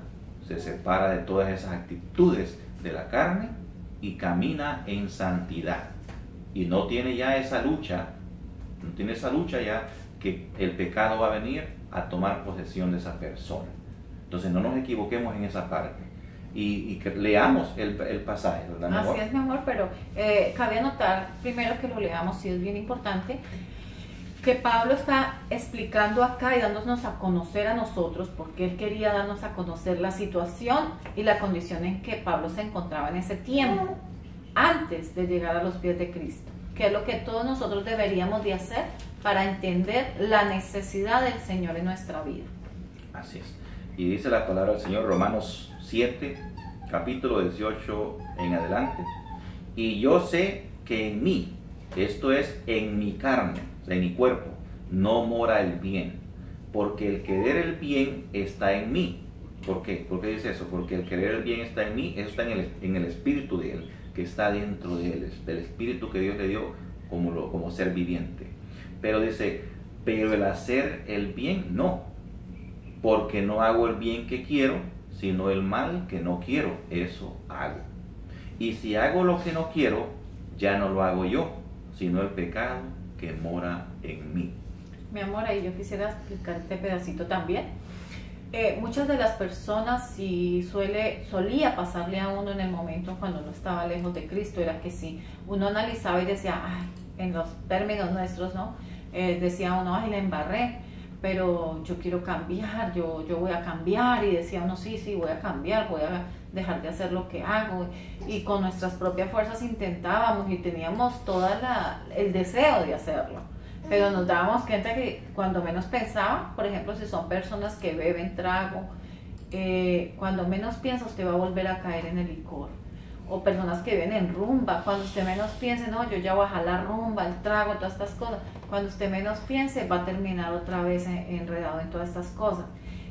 se separa de todas esas actitudes de la carne y camina en santidad. Y no tiene ya esa lucha, no tiene esa lucha ya que el pecado va a venir a tomar posesión de esa persona. Entonces no nos equivoquemos en esa parte. Y que leamos el pasaje, ¿verdad, mi amor? Así es, mi amor, pero cabe anotar primero que lo leamos, sí es bien importante, que Pablo está explicando acá y dándonos a conocer a nosotros, porque él quería darnos a conocer la situación y la condición en que Pablo se encontraba en ese tiempo, antes de llegar a los pies de Cristo, que es lo que todos nosotros deberíamos de hacer para entender la necesidad del Señor en nuestra vida. Así es. Y dice la palabra del Señor, Romanos 7, capítulo 18 en adelante. Y yo sé que en mí, esto es en mi carne, en mi cuerpo, no mora el bien, porque el querer el bien está en mí. ¿Por qué? ¿Por qué dice eso? Porque el querer el bien está en mí, eso está en el espíritu de él, que está dentro de él, del espíritu que Dios le dio como ser viviente. Pero dice, pero el hacer el bien no, porque no hago el bien que quiero, sino el mal que no quiero, eso hago. Y si hago lo que no quiero, ya no lo hago yo, sino el pecado que mora en mí. Mi amor, ahí yo quisiera explicar este pedacito también. Muchas de las personas, si solía pasarle a uno en el momento cuando uno estaba lejos de Cristo, era que si uno analizaba y decía, ay, en los términos nuestros, ¿no? Decía uno, ay, la embarré, pero yo quiero cambiar, yo voy a cambiar, y decía uno, sí, voy a cambiar, voy a dejar de hacer lo que hago, y con nuestras propias fuerzas intentábamos y teníamos todo el deseo de hacerlo, pero nos dábamos cuenta que cuando menos pensaba, por ejemplo, si son personas que beben trago, cuando menos piensa usted va a volver a caer en el licor, o personas que viven en rumba, cuando usted menos piense, no, yo ya voy a jalar la rumba, el trago, todas estas cosas, cuando usted menos piense va a terminar otra vez enredado en todas estas cosas,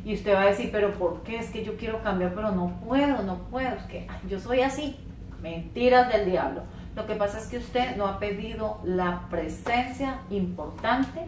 y usted va a decir, pero ¿por qué? Es que yo quiero cambiar, pero no puedo, es que yo soy así. Mentiras del diablo. Lo que pasa es que usted no ha pedido la presencia importante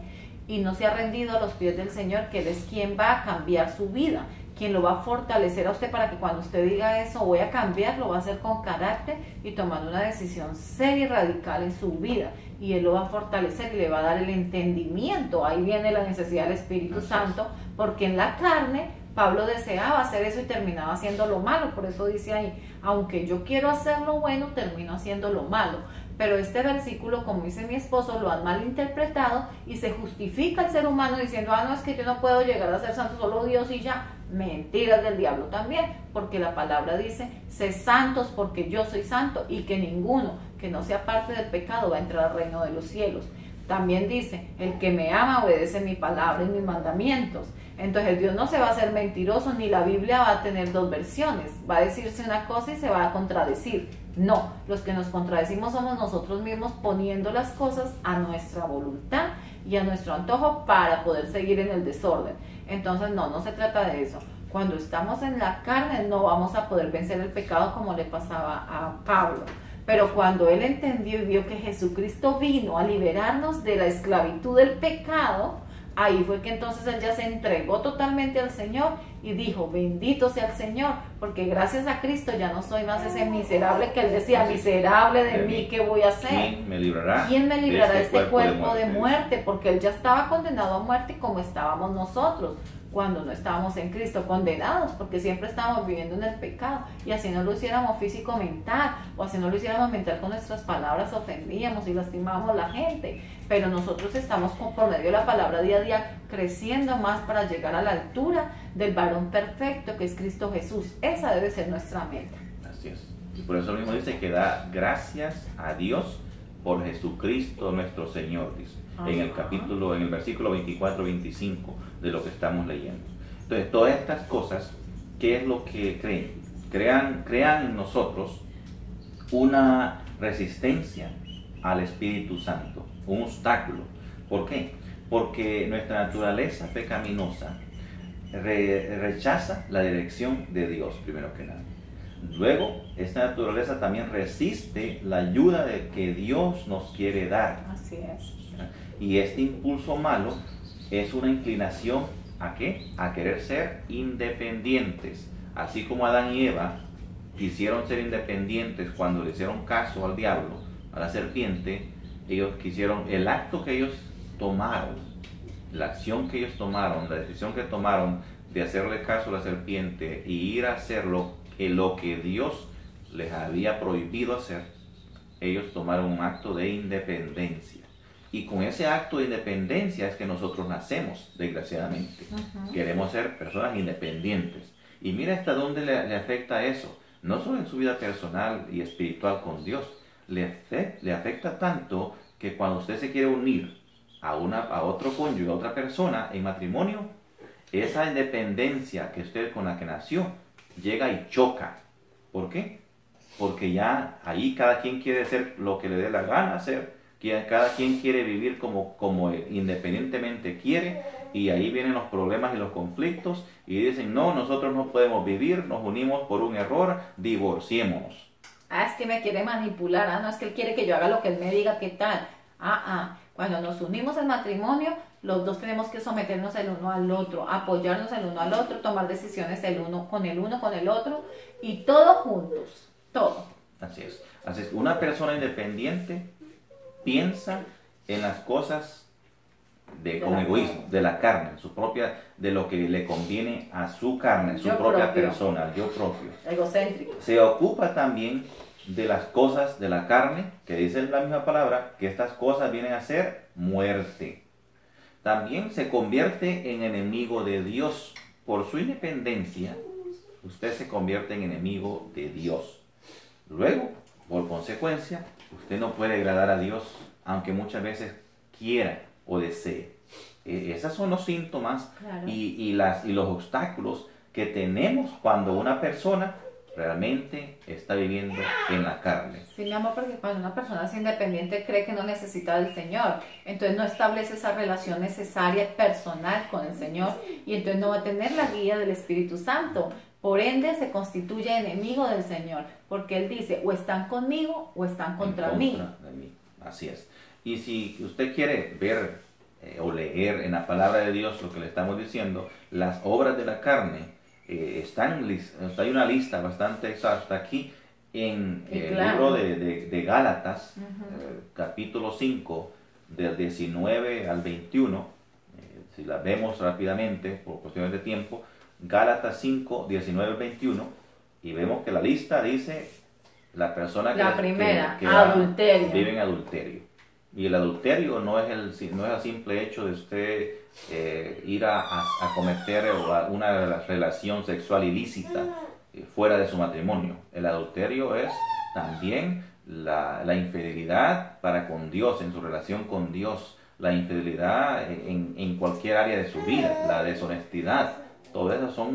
y no se ha rendido a los pies del Señor, que Él es quien va a cambiar su vida, quien lo va a fortalecer a usted para que cuando usted diga eso, voy a cambiar, lo va a hacer con carácter y tomando una decisión seria y radical en su vida. Y Él lo va a fortalecer y le va a dar el entendimiento. Ahí viene la necesidad del Espíritu Santo, porque en la carne Pablo deseaba hacer eso y terminaba haciendo lo malo. Por eso dice ahí, aunque yo quiero hacer lo bueno, termino haciendo lo malo. Pero este versículo, como dice mi esposo, lo han malinterpretado y se justifica el ser humano diciendo, no, es que yo no puedo llegar a ser santo, solo Dios y ya. Mentiras del diablo también, porque la palabra dice, sé santos porque yo soy santo, y que ninguno que no sea parte del pecado va a entrar al reino de los cielos. También dice, el que me ama obedece mi palabra y mis mandamientos. Entonces Dios no se va a hacer mentiroso, ni la Biblia va a tener dos versiones, va a decirse una cosa y se va a contradecir. No, los que nos contradecimos somos nosotros mismos, poniendo las cosas a nuestra voluntad y a nuestro antojo para poder seguir en el desorden. Entonces no se trata de eso. Cuando estamos en la carne no vamos a poder vencer el pecado como le pasaba a Pablo. Pero cuando él entendió y vio que Jesucristo vino a liberarnos de la esclavitud del pecado, ahí fue que entonces él ya se entregó totalmente al Señor y dijo, bendito sea el Señor, porque gracias a Cristo ya no soy más ese miserable que él decía, miserable de mí, ¿qué voy a hacer? ¿Quién me librará? ¿Quién me librará de este cuerpo de muerte? Porque él ya estaba condenado a muerte como estábamos nosotros cuando no estábamos en Cristo, condenados, porque siempre estábamos viviendo en el pecado, y así no lo hiciéramos físico mental, o así no lo hiciéramos mental con nuestras palabras, ofendíamos y lastimábamos a la gente, pero nosotros estamos por medio de la palabra día a día creciendo más para llegar a la altura del varón perfecto que es Cristo Jesús. Esa debe ser nuestra meta. Así es, y por eso mismo dice que da gracias a Dios por Jesucristo nuestro Señor, dice, en el versículo 24-25 de lo que estamos leyendo. Entonces, todas estas cosas, ¿qué es lo que creen? crean en nosotros una resistencia al Espíritu Santo, un obstáculo. ¿Por qué? Porque nuestra naturaleza pecaminosa rechaza la dirección de Dios, primero que nada. Luego, esta naturaleza también resiste la ayuda de que Dios nos quiere dar. Así es. Y este impulso malo es una inclinación ¿a qué? A querer ser independientes. Así como Adán y Eva quisieron ser independientes cuando le hicieron caso al diablo, a la serpiente, ellos quisieron, el acto que ellos tomaron, la acción que ellos tomaron, la decisión que tomaron de hacerle caso a la serpiente y ir a hacer lo que Dios les había prohibido hacer, ellos tomaron un acto de independencia. Y con ese acto de independencia es que nosotros nacemos, desgraciadamente. Queremos ser personas independientes. Y mira hasta dónde le afecta eso. No solo en su vida personal y espiritual con Dios. Le afecta tanto que cuando usted se quiere unir a otro cónyuge, a otra persona en matrimonio, esa independencia que usted con la que nació llega y choca. ¿Por qué? Porque ya ahí cada quien quiere hacer lo que le dé la gana hacer. Cada quien quiere vivir como independientemente quiere, y ahí vienen los problemas y los conflictos y dicen, no, nosotros no podemos vivir, nos unimos por un error, divorciémonos. Es que me quiere manipular, no, es que él quiere que yo haga lo que él me diga, ¿qué tal? Cuando nos unimos en matrimonio, los dos tenemos que someternos el uno al otro, apoyarnos el uno al otro, tomar decisiones el uno con el otro, y todo juntos, todo. Así es, una persona independiente piensa en las cosas con egoísmo, de la carne, de lo que le conviene a su carne, su propia persona, yo propio. Egocéntrico. Se ocupa también de las cosas de la carne, que dice la misma palabra, que estas cosas vienen a ser muerte. También se convierte en enemigo de Dios. Por su independencia, usted se convierte en enemigo de Dios. Luego, por consecuencia, usted no puede agradar a Dios, aunque muchas veces quiera o desee. Esos son los síntomas, claro, y los obstáculos que tenemos cuando una persona realmente está viviendo en la carne. Sí, mi amor, porque cuando una persona es independiente cree que no necesita del Señor, entonces no establece esa relación necesaria personal con el Señor, y entonces no va a tener la guía del Espíritu Santo. Por ende, se constituye enemigo del Señor, porque Él dice, o están conmigo o están contra mí. Así es. Y si usted quiere ver o leer en la palabra de Dios lo que le estamos diciendo, las obras de la carne, hay una lista bastante exhausta aquí en el libro de Gálatas, capítulo 5, del 19 al 21, si la vemos rápidamente por cuestiones de tiempo, Gálatas 5, 19 al 21, y vemos que la lista dice la persona que adulterio. Vive en adulterio. Y el adulterio no es el simple hecho de usted ir a cometer una relación sexual ilícita fuera de su matrimonio. El adulterio es también la infidelidad para con Dios, en su relación con Dios, la infidelidad en cualquier área de su vida, la deshonestidad. Todo eso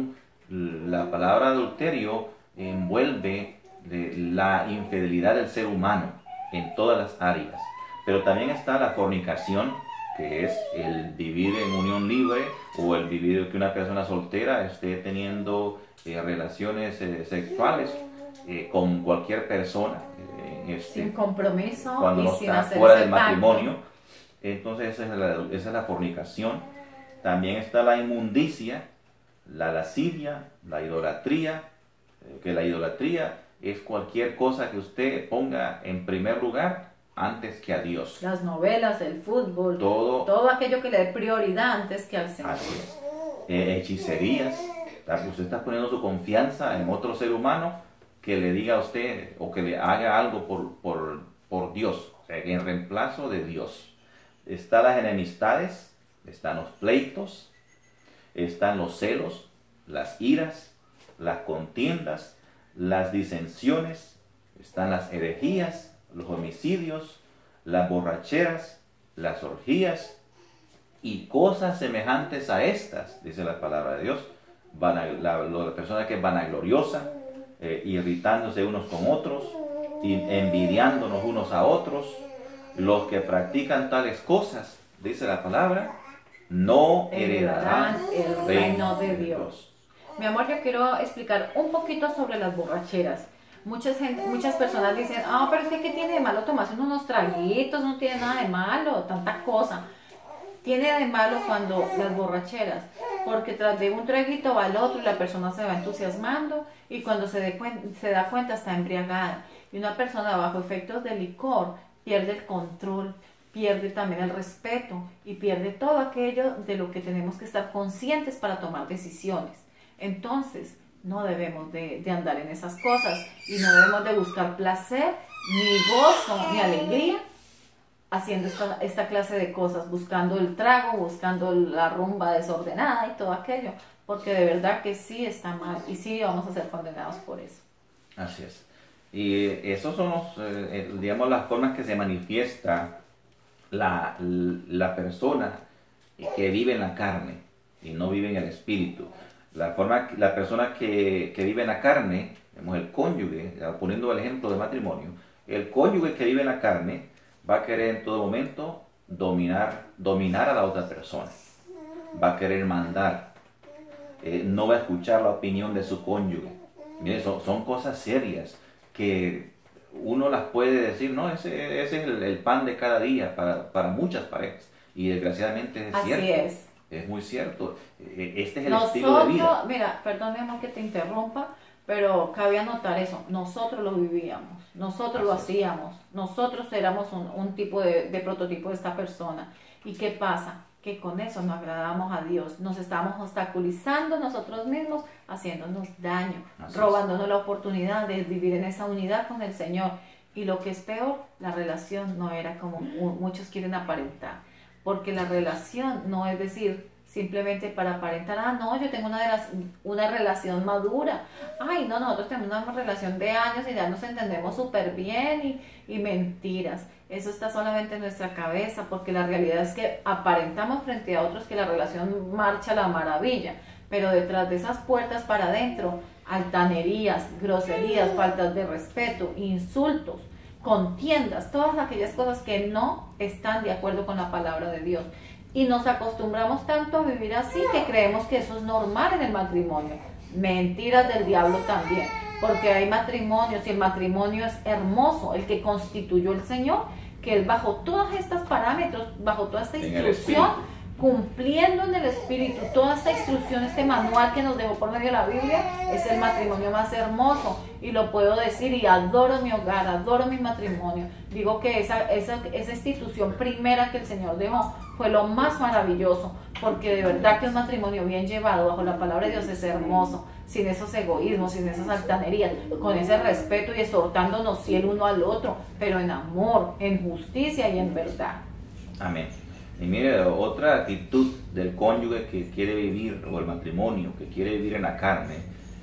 la palabra adulterio envuelve la infidelidad del ser humano en todas las áreas. Pero también está la fornicación, que es el vivir en unión libre, o el vivir que una persona soltera esté teniendo relaciones sexuales con cualquier persona. Sin compromiso cuando y no sin está hacer fuera ese del matrimonio. Entonces esa es la fornicación. También está la inmundicia, la lascivia, la idolatría, que la idolatría es cualquier cosa que usted ponga en primer lugar antes que a Dios. Las novelas, el fútbol, todo aquello que le dé prioridad antes que al Señor. Así es. Hechicerías, usted está poniendo su confianza en otro ser humano que le diga a usted o que le haga algo por Dios, o sea, en reemplazo de Dios. Están las enemistades, están los pleitos, están los celos, las iras, las contiendas, las disensiones, están las herejías, los homicidios, las borracheras, las orgías y cosas semejantes a estas, dice la palabra de Dios. La persona que es vanagloriosa, irritándose unos con otros, y envidiándonos unos a otros. Los que practican tales cosas, dice la palabra, no heredarán el reino de Dios. Mi amor, yo quiero explicar un poquito sobre las borracheras. Muchas personas dicen, pero es que ¿qué tiene de malo tomarse unos traguitos? No tiene nada de malo, tanta cosa. Tiene de malo cuando las borracheras, porque tras de un traguito va el otro y la persona se va entusiasmando y cuando se da cuenta está embriagada. Y una persona bajo efectos de licor pierde el control, pierde también el respeto y pierde todo aquello de lo que tenemos que estar conscientes para tomar decisiones. Entonces, no debemos de andar en esas cosas y no debemos de buscar placer, ni gozo, ni alegría haciendo esta clase de cosas, buscando el trago, buscando la rumba desordenada y todo aquello, porque de verdad que sí está mal y sí vamos a ser condenados por eso. Así es. Y esos son digamos, las formas que se manifiesta la persona que vive en la carne y no vive en el espíritu. La persona que vive en la carne, digamos, el cónyuge, poniendo el ejemplo de matrimonio, el cónyuge que vive en la carne va a querer en todo momento dominar a la otra persona, va a querer mandar, no va a escuchar la opinión de su cónyuge. Miren, son cosas serias que uno las puede decir, no, ese es el pan de cada día para muchas parejas, y desgraciadamente es cierto. Así es. Es muy cierto. Este es el estilo de vida. Mira, perdón, mi amor, que te interrumpa, pero cabe anotar eso. Nosotros lo vivíamos, nosotros lo hacíamos, nosotros éramos un tipo de prototipo de esta persona. ¿Y qué pasa? Que con eso no agradábamos a Dios, nos estábamos obstaculizando nosotros mismos, haciéndonos daño, robándonos la oportunidad de vivir en esa unidad con el Señor. Y lo que es peor, la relación no era como muchos quieren aparentar, porque la relación no es decir simplemente para aparentar, no, yo tengo una relación madura, no, nosotros tenemos una relación de años y ya nos entendemos súper bien, y mentiras. Eso está solamente en nuestra cabeza, porque la realidad es que aparentamos frente a otros que la relación marcha a la maravilla, pero detrás de esas puertas para adentro, altanerías, groserías, faltas de respeto, insultos, contiendas, todas aquellas cosas que no están de acuerdo con la palabra de Dios. Y nos acostumbramos tanto a vivir así que creemos que eso es normal en el matrimonio. Mentiras del diablo también, porque hay matrimonios y el matrimonio es hermoso, el que constituyó el Señor, que es bajo todos estos parámetros, bajo toda esta instrucción, cumpliendo en el Espíritu toda esta instrucción, este manual que nos dejó por medio de la Biblia, es el matrimonio más hermoso, y lo puedo decir, y adoro mi hogar, adoro mi matrimonio. Digo que esa institución primera que el Señor dejó fue lo más maravilloso, porque de verdad que un matrimonio bien llevado bajo la palabra de Dios es hermoso, sin esos egoísmos, sin esas altanerías, con ese respeto y exhortándonos sí el uno al otro, pero en amor, en justicia y en verdad. Amén. Y mire, otra actitud del cónyuge que quiere vivir, o el matrimonio que quiere vivir en la carne,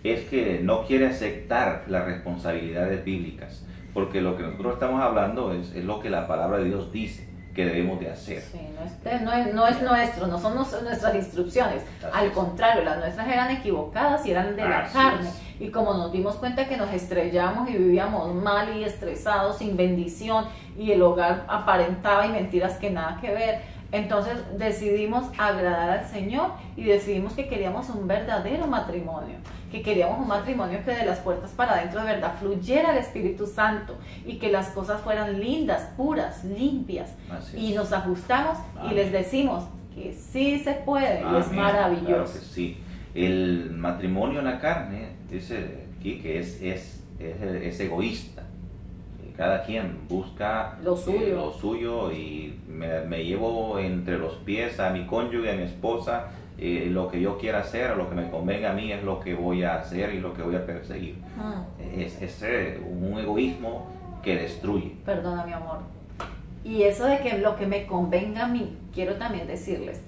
es que no quiere aceptar las responsabilidades bíblicas, porque lo que nosotros estamos hablando es lo que la palabra de Dios dice que debemos de hacer. Sí, no es nuestro, no son nuestras instrucciones, al contrario, las nuestras eran equivocadas y eran de la carne. Y como nos dimos cuenta que nos estrellamos y vivíamos mal y estresados, sin bendición, y el hogar aparentaba y mentiras que nada que ver, entonces decidimos agradar al Señor y decidimos que queríamos un verdadero matrimonio, que queríamos un matrimonio que de las puertas para adentro de verdad fluyera el Espíritu Santo y que las cosas fueran lindas, puras, limpias. Y nos ajustamos. Amén. Y les decimos que sí se puede. Amén. Y es maravilloso. Claro que sí. El matrimonio en la carne, dice aquí, que es egoísta. Cada quien busca lo suyo y me llevo entre los pies a mi cónyuge, a mi esposa, lo que yo quiera hacer, lo que me convenga a mí es lo que voy a hacer y lo que voy a perseguir. Es un egoísmo que destruye. Perdona, mi amor. Y eso de que lo que me convenga a mí, quiero también decirles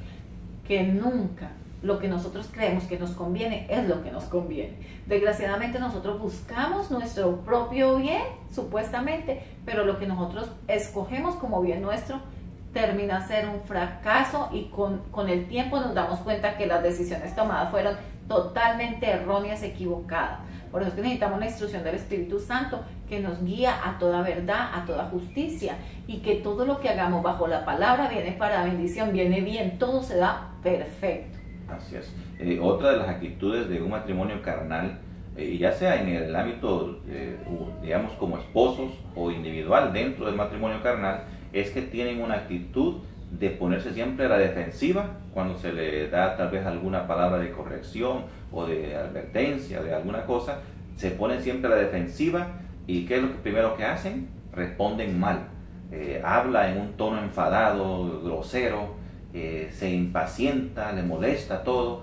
que nunca lo que nosotros creemos que nos conviene es lo que nos conviene. Desgraciadamente nosotros buscamos nuestro propio bien, supuestamente, pero lo que nosotros escogemos como bien nuestro termina a ser un fracaso, y con el tiempo nos damos cuenta que las decisiones tomadas fueron totalmente erróneas, equivocadas. Por eso es que necesitamos la instrucción del Espíritu Santo que nos guía a toda verdad, a toda justicia, y que todo lo que hagamos bajo la palabra viene para bendición, viene bien, todo se da perfecto. Así es. Otra de las actitudes de un matrimonio carnal, ya sea en el ámbito, digamos, como esposos o individual dentro del matrimonio carnal, es que tienen una actitud de ponerse siempre a la defensiva cuando se le da tal vez alguna palabra de corrección o de advertencia de alguna cosa. Se ponen siempre a la defensiva, y ¿qué es lo primero que hacen? Responden mal. Habla en un tono enfadado, grosero, se impacienta, le molesta todo,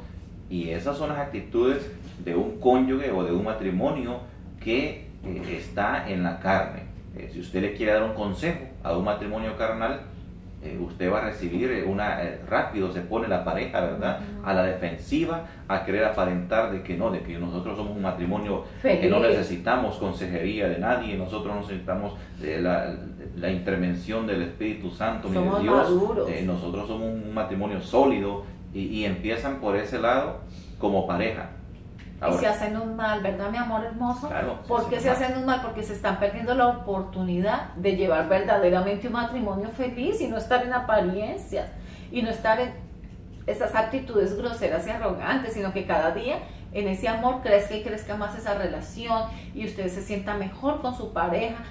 y esas son las actitudes de un cónyuge o de un matrimonio que está en la carne. Si usted le quiere dar un consejo a un matrimonio carnal, usted va a recibir rápido se pone la pareja, ¿verdad?, a la defensiva, a querer aparentar de que nosotros somos un matrimonio que no necesitamos consejería de nadie, nosotros no necesitamos la intervención del Espíritu Santo ni de Dios, nosotros somos un matrimonio sólido, y empiezan por ese lado como pareja. Ahora, y se hacen un mal, ¿verdad, mi amor hermoso? Claro, ¿Por qué se hacen un mal? Porque se están perdiendo la oportunidad de llevar verdaderamente un matrimonio feliz, y no estar en apariencias, y no estar en esas actitudes groseras y arrogantes, sino que cada día en ese amor crezca y crezca más esa relación, y usted se sienta mejor con su pareja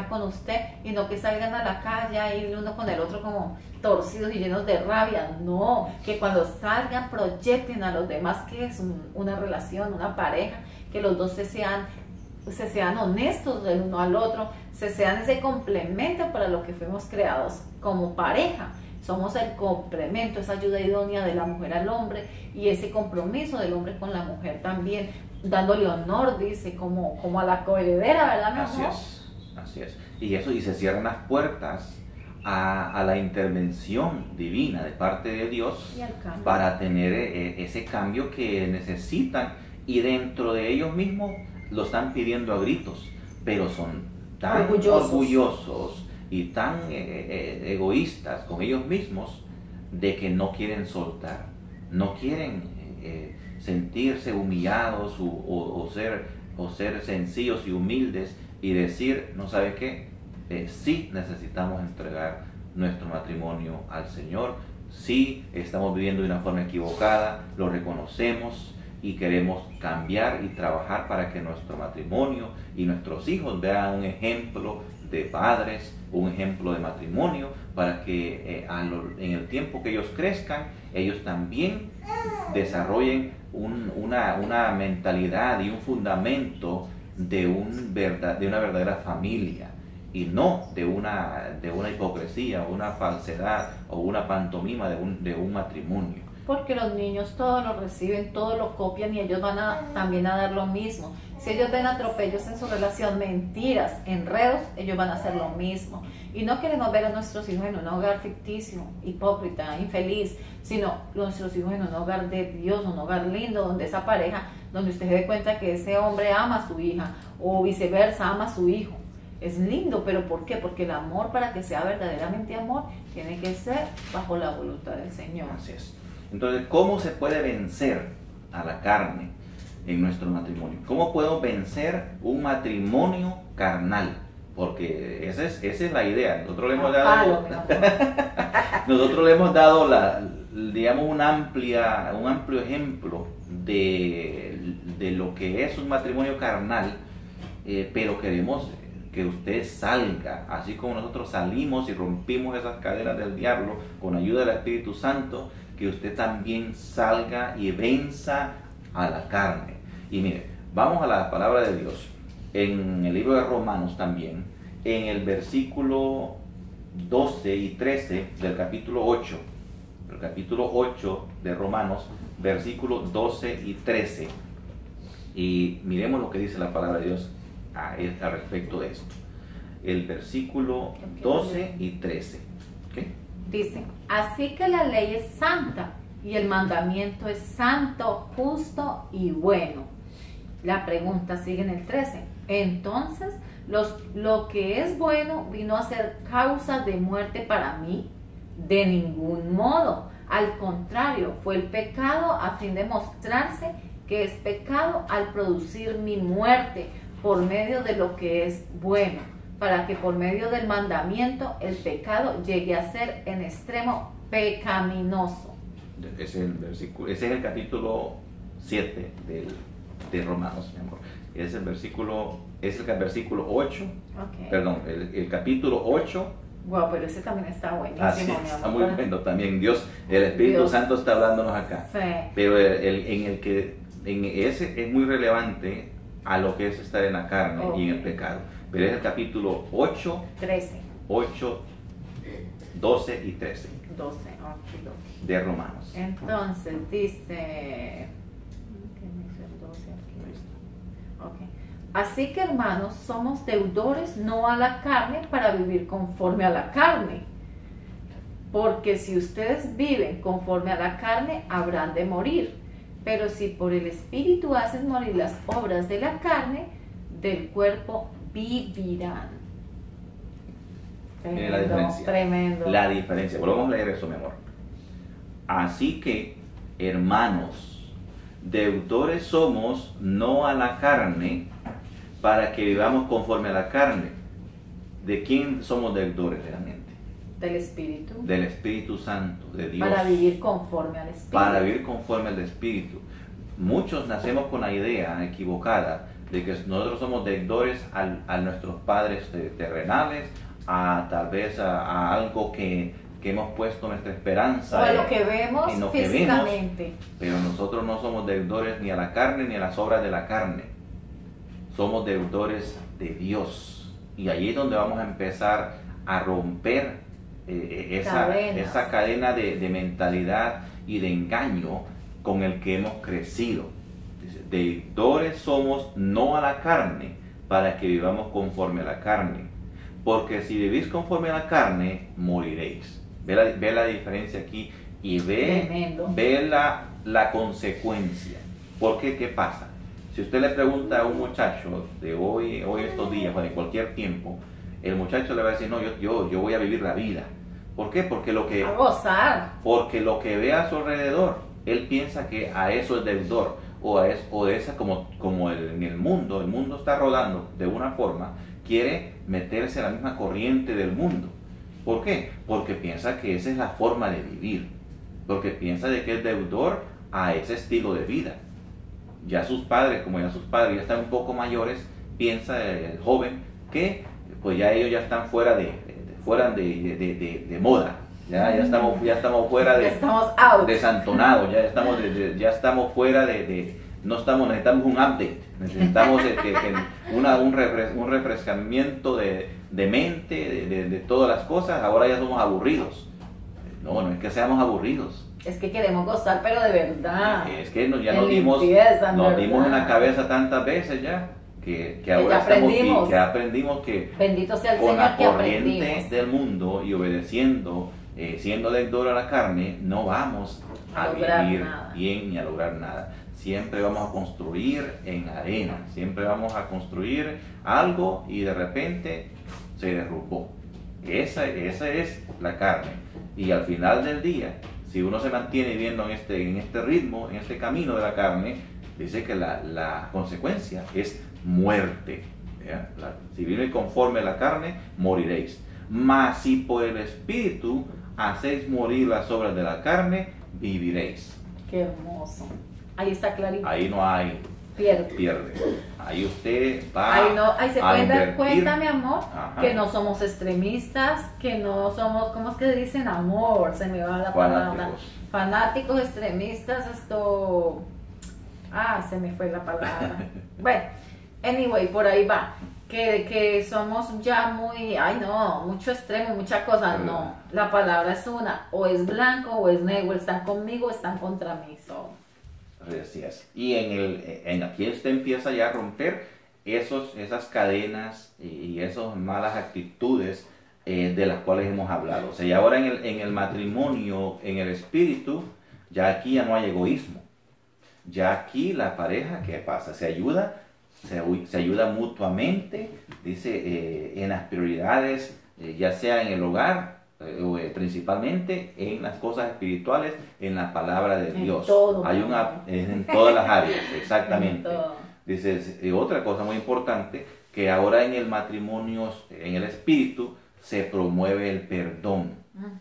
con usted, y no que salgan a la calle y uno con el otro como torcidos y llenos de rabia. No, que cuando salgan proyecten a los demás que es una relación, una pareja, que los dos se sean honestos del uno al otro, se sean ese complemento para lo que fuimos creados como pareja. Somos el complemento, esa ayuda idónea de la mujer al hombre, y ese compromiso del hombre con la mujer también, dándole honor, dice, como a la coheredera, ¿verdad, mi amor? Así es. Y se cierran las puertas a la intervención divina de parte de Dios para tener ese cambio que necesitan, y dentro de ellos mismos lo están pidiendo a gritos, pero son tan orgullosos y tan egoístas con ellos mismos de que no quieren soltar, no quieren sentirse humillados o ser sencillos y humildes y decir, ¿no sabe qué? Sí necesitamos entregar nuestro matrimonio al Señor, sí estamos viviendo de una forma equivocada, lo reconocemos y queremos cambiar y trabajar para que nuestro matrimonio y nuestros hijos vean un ejemplo de padres, un ejemplo de matrimonio, para que en el tiempo que ellos crezcan, ellos también desarrollen una mentalidad y un fundamento de una verdadera familia, y no de una hipocresía o una falsedad o una pantomima de un matrimonio. Porque los niños todo lo reciben, todo lo copian, y ellos van también a dar lo mismo. Si ellos ven atropellos en su relación, mentiras, enredos, ellos van a hacer lo mismo. Y no queremos ver a nuestros hijos en un hogar ficticio, hipócrita, infeliz, sino nuestros hijos en un hogar de Dios, un hogar lindo, donde esa pareja, donde usted se dé cuenta que ese hombre ama a su hija, o viceversa, ama a su hijo. Es lindo, pero ¿por qué? Porque el amor, para que sea verdaderamente amor, tiene que ser bajo la voluntad del Señor. Así es. Entonces, ¿cómo se puede vencer a la carne en nuestro matrimonio? ¿Cómo puedo vencer un matrimonio carnal? Porque esa es la idea. Nosotros le hemos dado digamos, un amplio ejemplo de lo que es un matrimonio carnal, pero queremos que usted salga, así como nosotros salimos y rompimos esas cadenas del diablo con ayuda del Espíritu Santo, que usted también salga y venza a la carne. Y mire, vamos a la palabra de Dios en el libro de Romanos también, en el versículo 12 y 13 del capítulo 8, de Romanos, versículos 12 y 13. Y miremos lo que dice la palabra de Dios al respecto de esto. El versículo 12 y 13. ¿Okay? Dice, así que la ley es santa y el mandamiento es santo, justo y bueno. La pregunta sigue en el 13. Entonces, lo que es bueno vino a ser causa de muerte para mí, De ningún modo. Al contrario, fue el pecado a fin de mostrarse que es pecado al producir mi muerte por medio de lo que es bueno, para que por medio del mandamiento el pecado llegue a ser en extremo pecaminoso. Ese es el capítulo 7 de Romanos, mi amor. Es el versículo 8, Okay. perdón, el capítulo 8. Wow, pero ese también está buenísimo. Así es, está muy bueno también. Dios, el Espíritu Santo está hablándonos acá. Sí. Pero en ese es muy relevante a lo que es estar en la carne y en el pecado. Pero es el capítulo 8, 12 y 13 de Romanos. Entonces dice, ¿qué me dice el 12 aquí? Okay. Así que hermanos, somos deudores no a la carne para vivir conforme a la carne. Porque si ustedes viven conforme a la carne, habrán de morir. Pero si por el Espíritu hacen morir las obras de la carne, del cuerpo vivirán. Miren la diferencia. Tremendo. La diferencia. Volvamos a leer eso, mi amor. Así que, hermanos, deudores somos no a la carne, para que vivamos conforme a la carne. ¿De quién somos deudores realmente? Del Espíritu. Del Espíritu Santo, de Dios. Para vivir conforme al Espíritu. Para vivir conforme al Espíritu. Muchos nacemos con la idea equivocada de que nosotros somos deudores a nuestros padres terrenales, tal vez a algo que hemos puesto nuestra esperanza o a lo que vemos físicamente. Pero nosotros no somos deudores ni a la carne ni a las obras de la carne. Somos deudores de Dios. Y allí es donde vamos a empezar a romper esa cadena de mentalidad y de engaño con el que hemos crecido. Dice, deudores somos no a la carne, para que vivamos conforme a la carne. Porque si vivís conforme a la carne, moriréis. Ve la diferencia aquí y ve la consecuencia. Porque, ¿qué pasa? Si usted le pregunta a un muchacho de hoy estos días, o de cualquier tiempo, el muchacho le va a decir, no, yo voy a vivir la vida. ¿Por qué? Porque a gozar. Porque lo que ve a su alrededor, él piensa que a eso es deudor, o de esa como en el mundo está rodando de una forma, quiere meterse a la misma corriente del mundo. ¿Por qué? Porque piensa que esa es la forma de vivir, porque piensa de que es deudor a ese estilo de vida. Ya sus padres ya están un poco mayores, piensa el joven que pues ya ellos ya están fuera de moda, ya estamos fuera desantonados, ya estamos fuera necesitamos un update, necesitamos un refrescamiento de mente, de todas las cosas. Ahora ya somos aburridos. No es que seamos aburridos. Es que queremos gozar, pero de verdad. Es que ya nos dimos en la cabeza tantas veces ya que ahora aprendimos que bendito sea el con Señor la que corriente aprendimos del mundo y obedeciendo, siendo deudor a la carne, no vamos a vivir bien ni a lograr nada. Siempre vamos a construir en arena, siempre vamos a construir algo y de repente se derrumbó. Esa es la carne. Y al final del día, si uno se mantiene viviendo en este ritmo, en este camino de la carne, dice que la consecuencia es muerte. Si vive conforme a la carne, moriréis. Mas si por el Espíritu hacéis morir las obras de la carne, viviréis. Qué hermoso. Ahí está clarito. Ahí no hay pierde. Ahí usted va ahí se pueden dar cuenta, mi amor, Ajá. que no somos extremistas, que no somos, ¿cómo es que dicen? Amor, se me va la palabra. Fanáticos, extremistas, se me fue la palabra. Bueno, anyway, por ahí va. Que somos ya mucho extremo, mucha cosa. No, la palabra es una, o es blanco o es negro, están conmigo o están contra mí. Así es. Y aquí usted empieza ya a romper esas cadenas y esas malas actitudes de las cuales hemos hablado. O sea, y ahora en el matrimonio, en el espíritu, ya aquí ya no hay egoísmo. Ya aquí la pareja, ¿qué pasa? Se ayuda mutuamente, dice, en las prioridades, ya sea en el hogar principalmente en las cosas espirituales, en la palabra de Dios. Todo, en todas las áreas, exactamente. Dices, otra cosa muy importante, que ahora en el matrimonio, en el espíritu, se promueve el perdón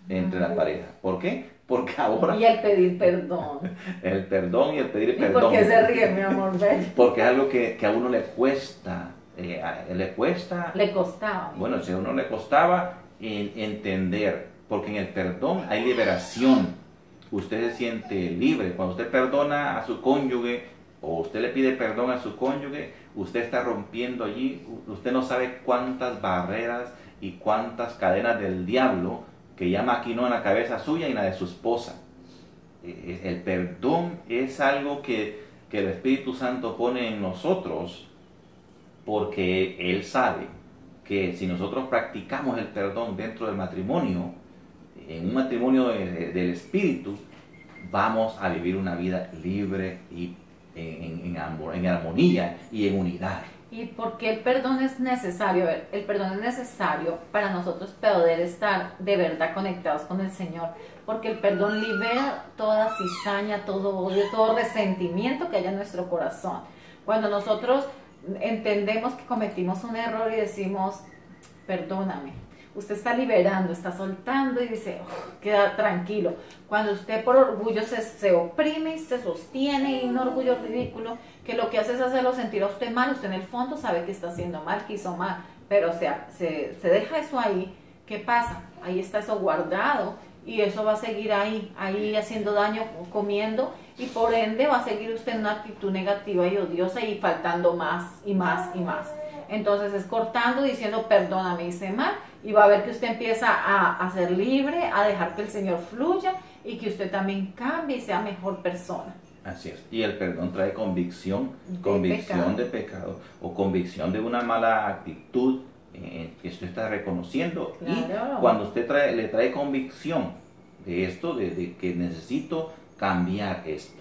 entre la pareja. ¿Por qué? Porque ahora... Y el pedir perdón. El perdón y el pedir ¿Y perdón. por qué se ríe, mi amor? Porque es algo que a uno le cuesta. Le costaba. Bueno, si a uno le costaba entender, porque en el perdón hay liberación. Usted se siente libre. Cuando usted perdona a su cónyuge o usted le pide perdón a su cónyuge, usted está rompiendo allí, usted no sabe cuántas barreras y cuántas cadenas del diablo que ya maquinó en la cabeza suya y en la de su esposa. El perdón es algo que el Espíritu Santo pone en nosotros, porque Él sabe que si nosotros practicamos el perdón dentro del matrimonio, en un matrimonio del Espíritu, vamos a vivir una vida libre y en armonía y en unidad. ¿Y por qué el perdón es necesario? A ver, el perdón es necesario para nosotros poder estar de verdad conectados con el Señor, porque el perdón libera toda cizaña, todo odio, todo resentimiento que haya en nuestro corazón. Cuando nosotros entendemos que cometimos un error y decimos, perdóname, usted está liberando, está soltando y dice, queda tranquilo. Cuando usted por orgullo se oprime y se sostiene, y un orgullo ridículo, que lo que hace es hacerlo sentir a usted mal, usted en el fondo sabe que está haciendo mal, que hizo mal, pero se deja eso ahí, ¿qué pasa? Ahí está eso guardado y eso va a seguir ahí haciendo daño, comiendo, y por ende va a seguir usted en una actitud negativa y odiosa y faltando más y más y más. Entonces es cortando, diciendo, perdóname, hice mal, y va a ver que usted empieza a ser libre, a dejar que el Señor fluya y que usted también cambie y sea mejor persona. Así es. Y el perdón trae convicción de pecado o convicción de una mala actitud que usted está reconociendo. Claro. Y cuando usted le trae convicción de esto, de que necesito cambiar esto.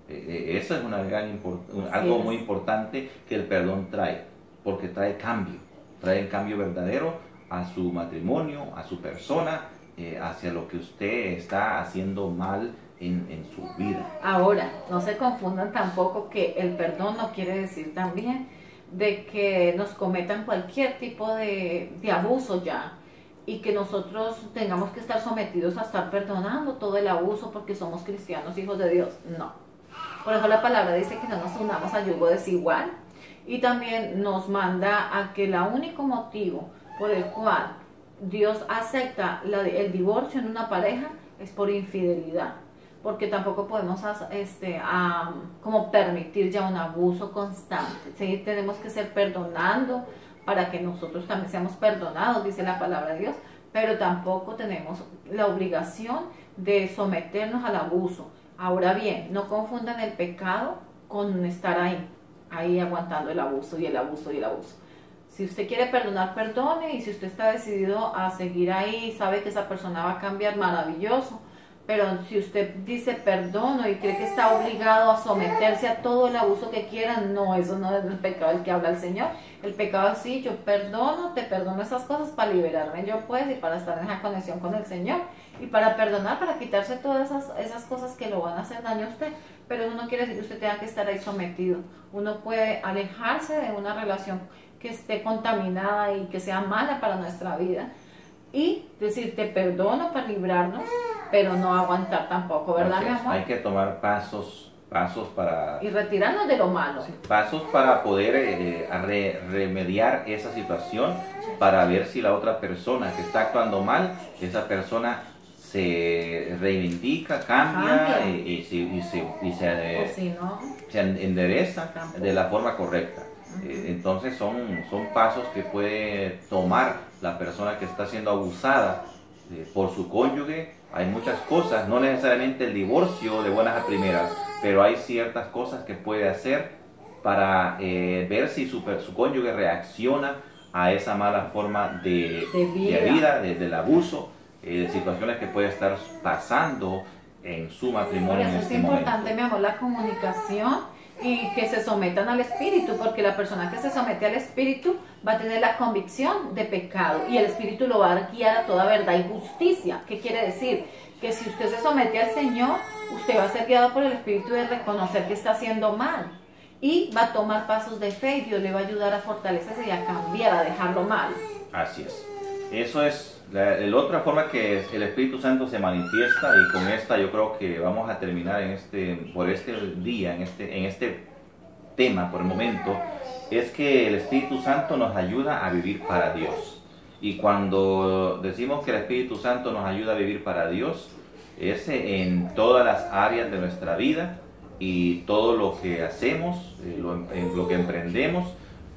Eso es algo muy importante que el perdón trae, porque trae el cambio verdadero a su matrimonio, a su persona, hacia lo que usted está haciendo mal en su vida. Ahora, no se confundan tampoco que el perdón no quiere decir también de que nos cometan cualquier tipo de abuso ya, y que nosotros tengamos que estar sometidos a estar perdonando todo el abuso porque somos cristianos, hijos de Dios. No. Por eso la palabra dice que no nos unamos a yugo desigual, y también nos manda a que el único motivo por el cual Dios acepta el divorcio en una pareja es por infidelidad, porque tampoco podemos como permitir ya un abuso constante. ¿Sí? Tenemos que ser perdonando para que nosotros también seamos perdonados, dice la palabra de Dios, pero tampoco tenemos la obligación de someternos al abuso. Ahora bien, no confundan el pecado con estar ahí aguantando el abuso y el abuso y el abuso. Si usted quiere perdonar, perdone, y si usted está decidido a seguir ahí, sabe que esa persona va a cambiar, maravilloso. Pero si usted dice perdono y cree que está obligado a someterse a todo el abuso que quiera, no, eso no es el pecado del que habla el Señor. El pecado es sí, yo te perdono esas cosas para liberarme yo pues, y para estar en esa conexión con el Señor, y para perdonar, para quitarse todas esas cosas que lo van a hacer daño a usted. Pero eso no quiere decir que usted tenga que estar ahí sometido. Uno puede alejarse de una relación que esté contaminada y que sea mala para nuestra vida, y decir, te perdono para librarnos, pero no aguantar tampoco, ¿verdad, mi amor? Hay que tomar pasos para... Y retirarnos de lo malo. Sí, pasos para poder remediar esa situación, para ver si la otra persona que está actuando mal, esa persona se reivindica, cambia. Y se endereza de la forma correcta. Entonces son pasos que puede tomar la persona que está siendo abusada por su cónyuge. Hay muchas cosas, no necesariamente el divorcio de buenas a primeras, pero hay ciertas cosas que puede hacer para ver si su cónyuge reacciona a esa mala forma de vida, del abuso, de situaciones que puede estar pasando en su matrimonio. Por eso es importante, mi amor, la comunicación y que se sometan al Espíritu, porque la persona que se somete al Espíritu va a tener la convicción de pecado y el Espíritu lo va a guiar a toda verdad y justicia. ¿Qué quiere decir? Que si usted se somete al Señor, usted va a ser guiado por el Espíritu de reconocer que está haciendo mal y va a tomar pasos de fe y Dios le va a ayudar a fortalecerse y a cambiar, a dejarlo mal. Así es. Eso es la otra forma que el Espíritu Santo se manifiesta, y con esta yo creo que vamos a terminar por este día, en este tema por el momento, es que el Espíritu Santo nos ayuda a vivir para Dios. Y cuando decimos que el Espíritu Santo nos ayuda a vivir para Dios, es en todas las áreas de nuestra vida, y todo lo que hacemos, lo que emprendemos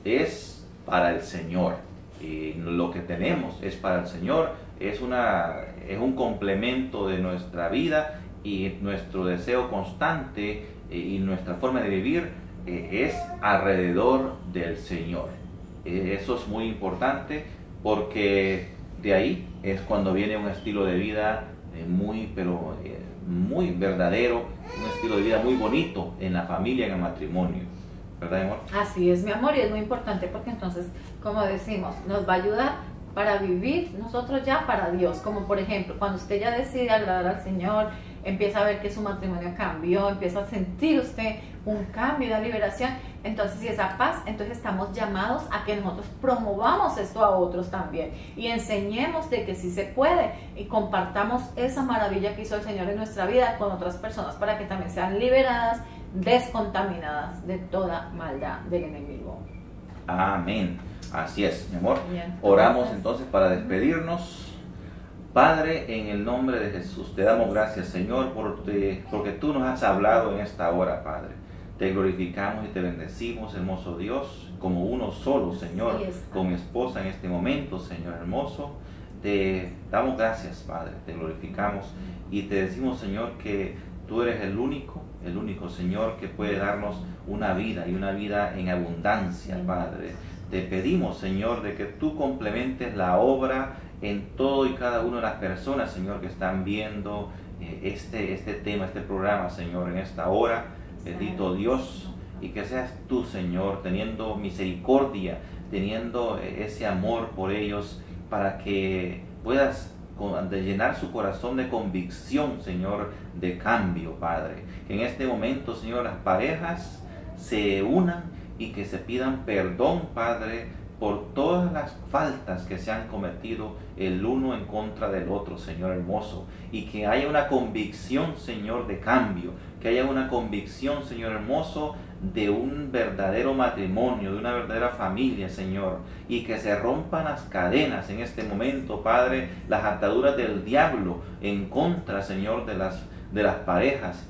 es para el Señor. Y lo que tenemos es para el Señor, es un complemento de nuestra vida, y nuestro deseo constante y nuestra forma de vivir es alrededor del Señor. Eso es muy importante, porque de ahí es cuando viene un estilo de vida muy verdadero, un estilo de vida muy bonito en la familia, en el matrimonio. ¿Verdad, amor? Así es, mi amor, y es muy importante porque entonces, como decimos, nos va a ayudar para vivir nosotros ya para Dios. Como por ejemplo, cuando usted ya decide agradar al Señor, empieza a ver que su matrimonio cambió, empieza a sentir usted un cambio, una liberación, entonces si esa paz, entonces estamos llamados a que nosotros promovamos esto a otros también y enseñemos de que sí se puede, y compartamos esa maravilla que hizo el Señor en nuestra vida con otras personas para que también sean liberadas, descontaminadas de toda maldad del enemigo. Amén. Así es, mi amor. Bien, oramos entonces para despedirnos. Padre, en el nombre de Jesús, te damos gracias, Señor, porque tú nos has hablado en esta hora, Padre. Te glorificamos y te bendecimos, hermoso Dios, como uno solo, Señor, con mi esposa en este momento, Señor hermoso. Te damos gracias, Padre, te glorificamos y te decimos, Señor, que tú eres el único, Señor, que puede darnos una vida, y una vida en abundancia, Padre. Te pedimos, Señor, de que tú complementes la obra en todo y cada una de las personas, Señor, que están viendo este tema, este programa, Señor, en esta hora. Bendito Dios, y que seas tú, Señor, teniendo misericordia, teniendo ese amor por ellos, para que puedas llenar su corazón de convicción, Señor, de cambio, Padre. Que en este momento, Señor, las parejas se unan y que se pidan perdón, Padre, por todas las faltas que se han cometido el uno en contra del otro, Señor hermoso, y que haya una convicción, Señor, de cambio, que haya una convicción, Señor hermoso, de un verdadero matrimonio, de una verdadera familia, Señor, y que se rompan las cadenas en este momento, Padre, las ataduras del diablo en contra, Señor, de las parejas,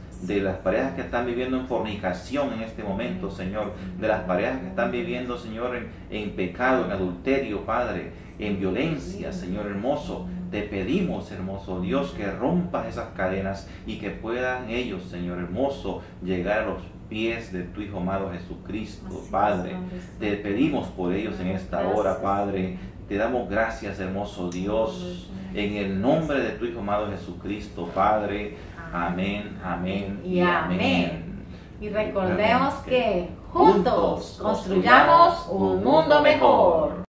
que están viviendo en fornicación en este momento, Señor, de las parejas que están viviendo, Señor, en pecado, en adulterio, Padre, en violencia, Señor hermoso. Te pedimos, hermoso Dios, que rompas esas cadenas y que puedan ellos, Señor hermoso, llegar a los pies de tu Hijo amado Jesucristo, Padre. Te pedimos por ellos en esta hora, Padre. Te damos gracias, hermoso Dios, en el nombre de tu Hijo amado Jesucristo, Padre. Amén, amén y amén. Y recordemos que juntos construyamos un mundo mejor.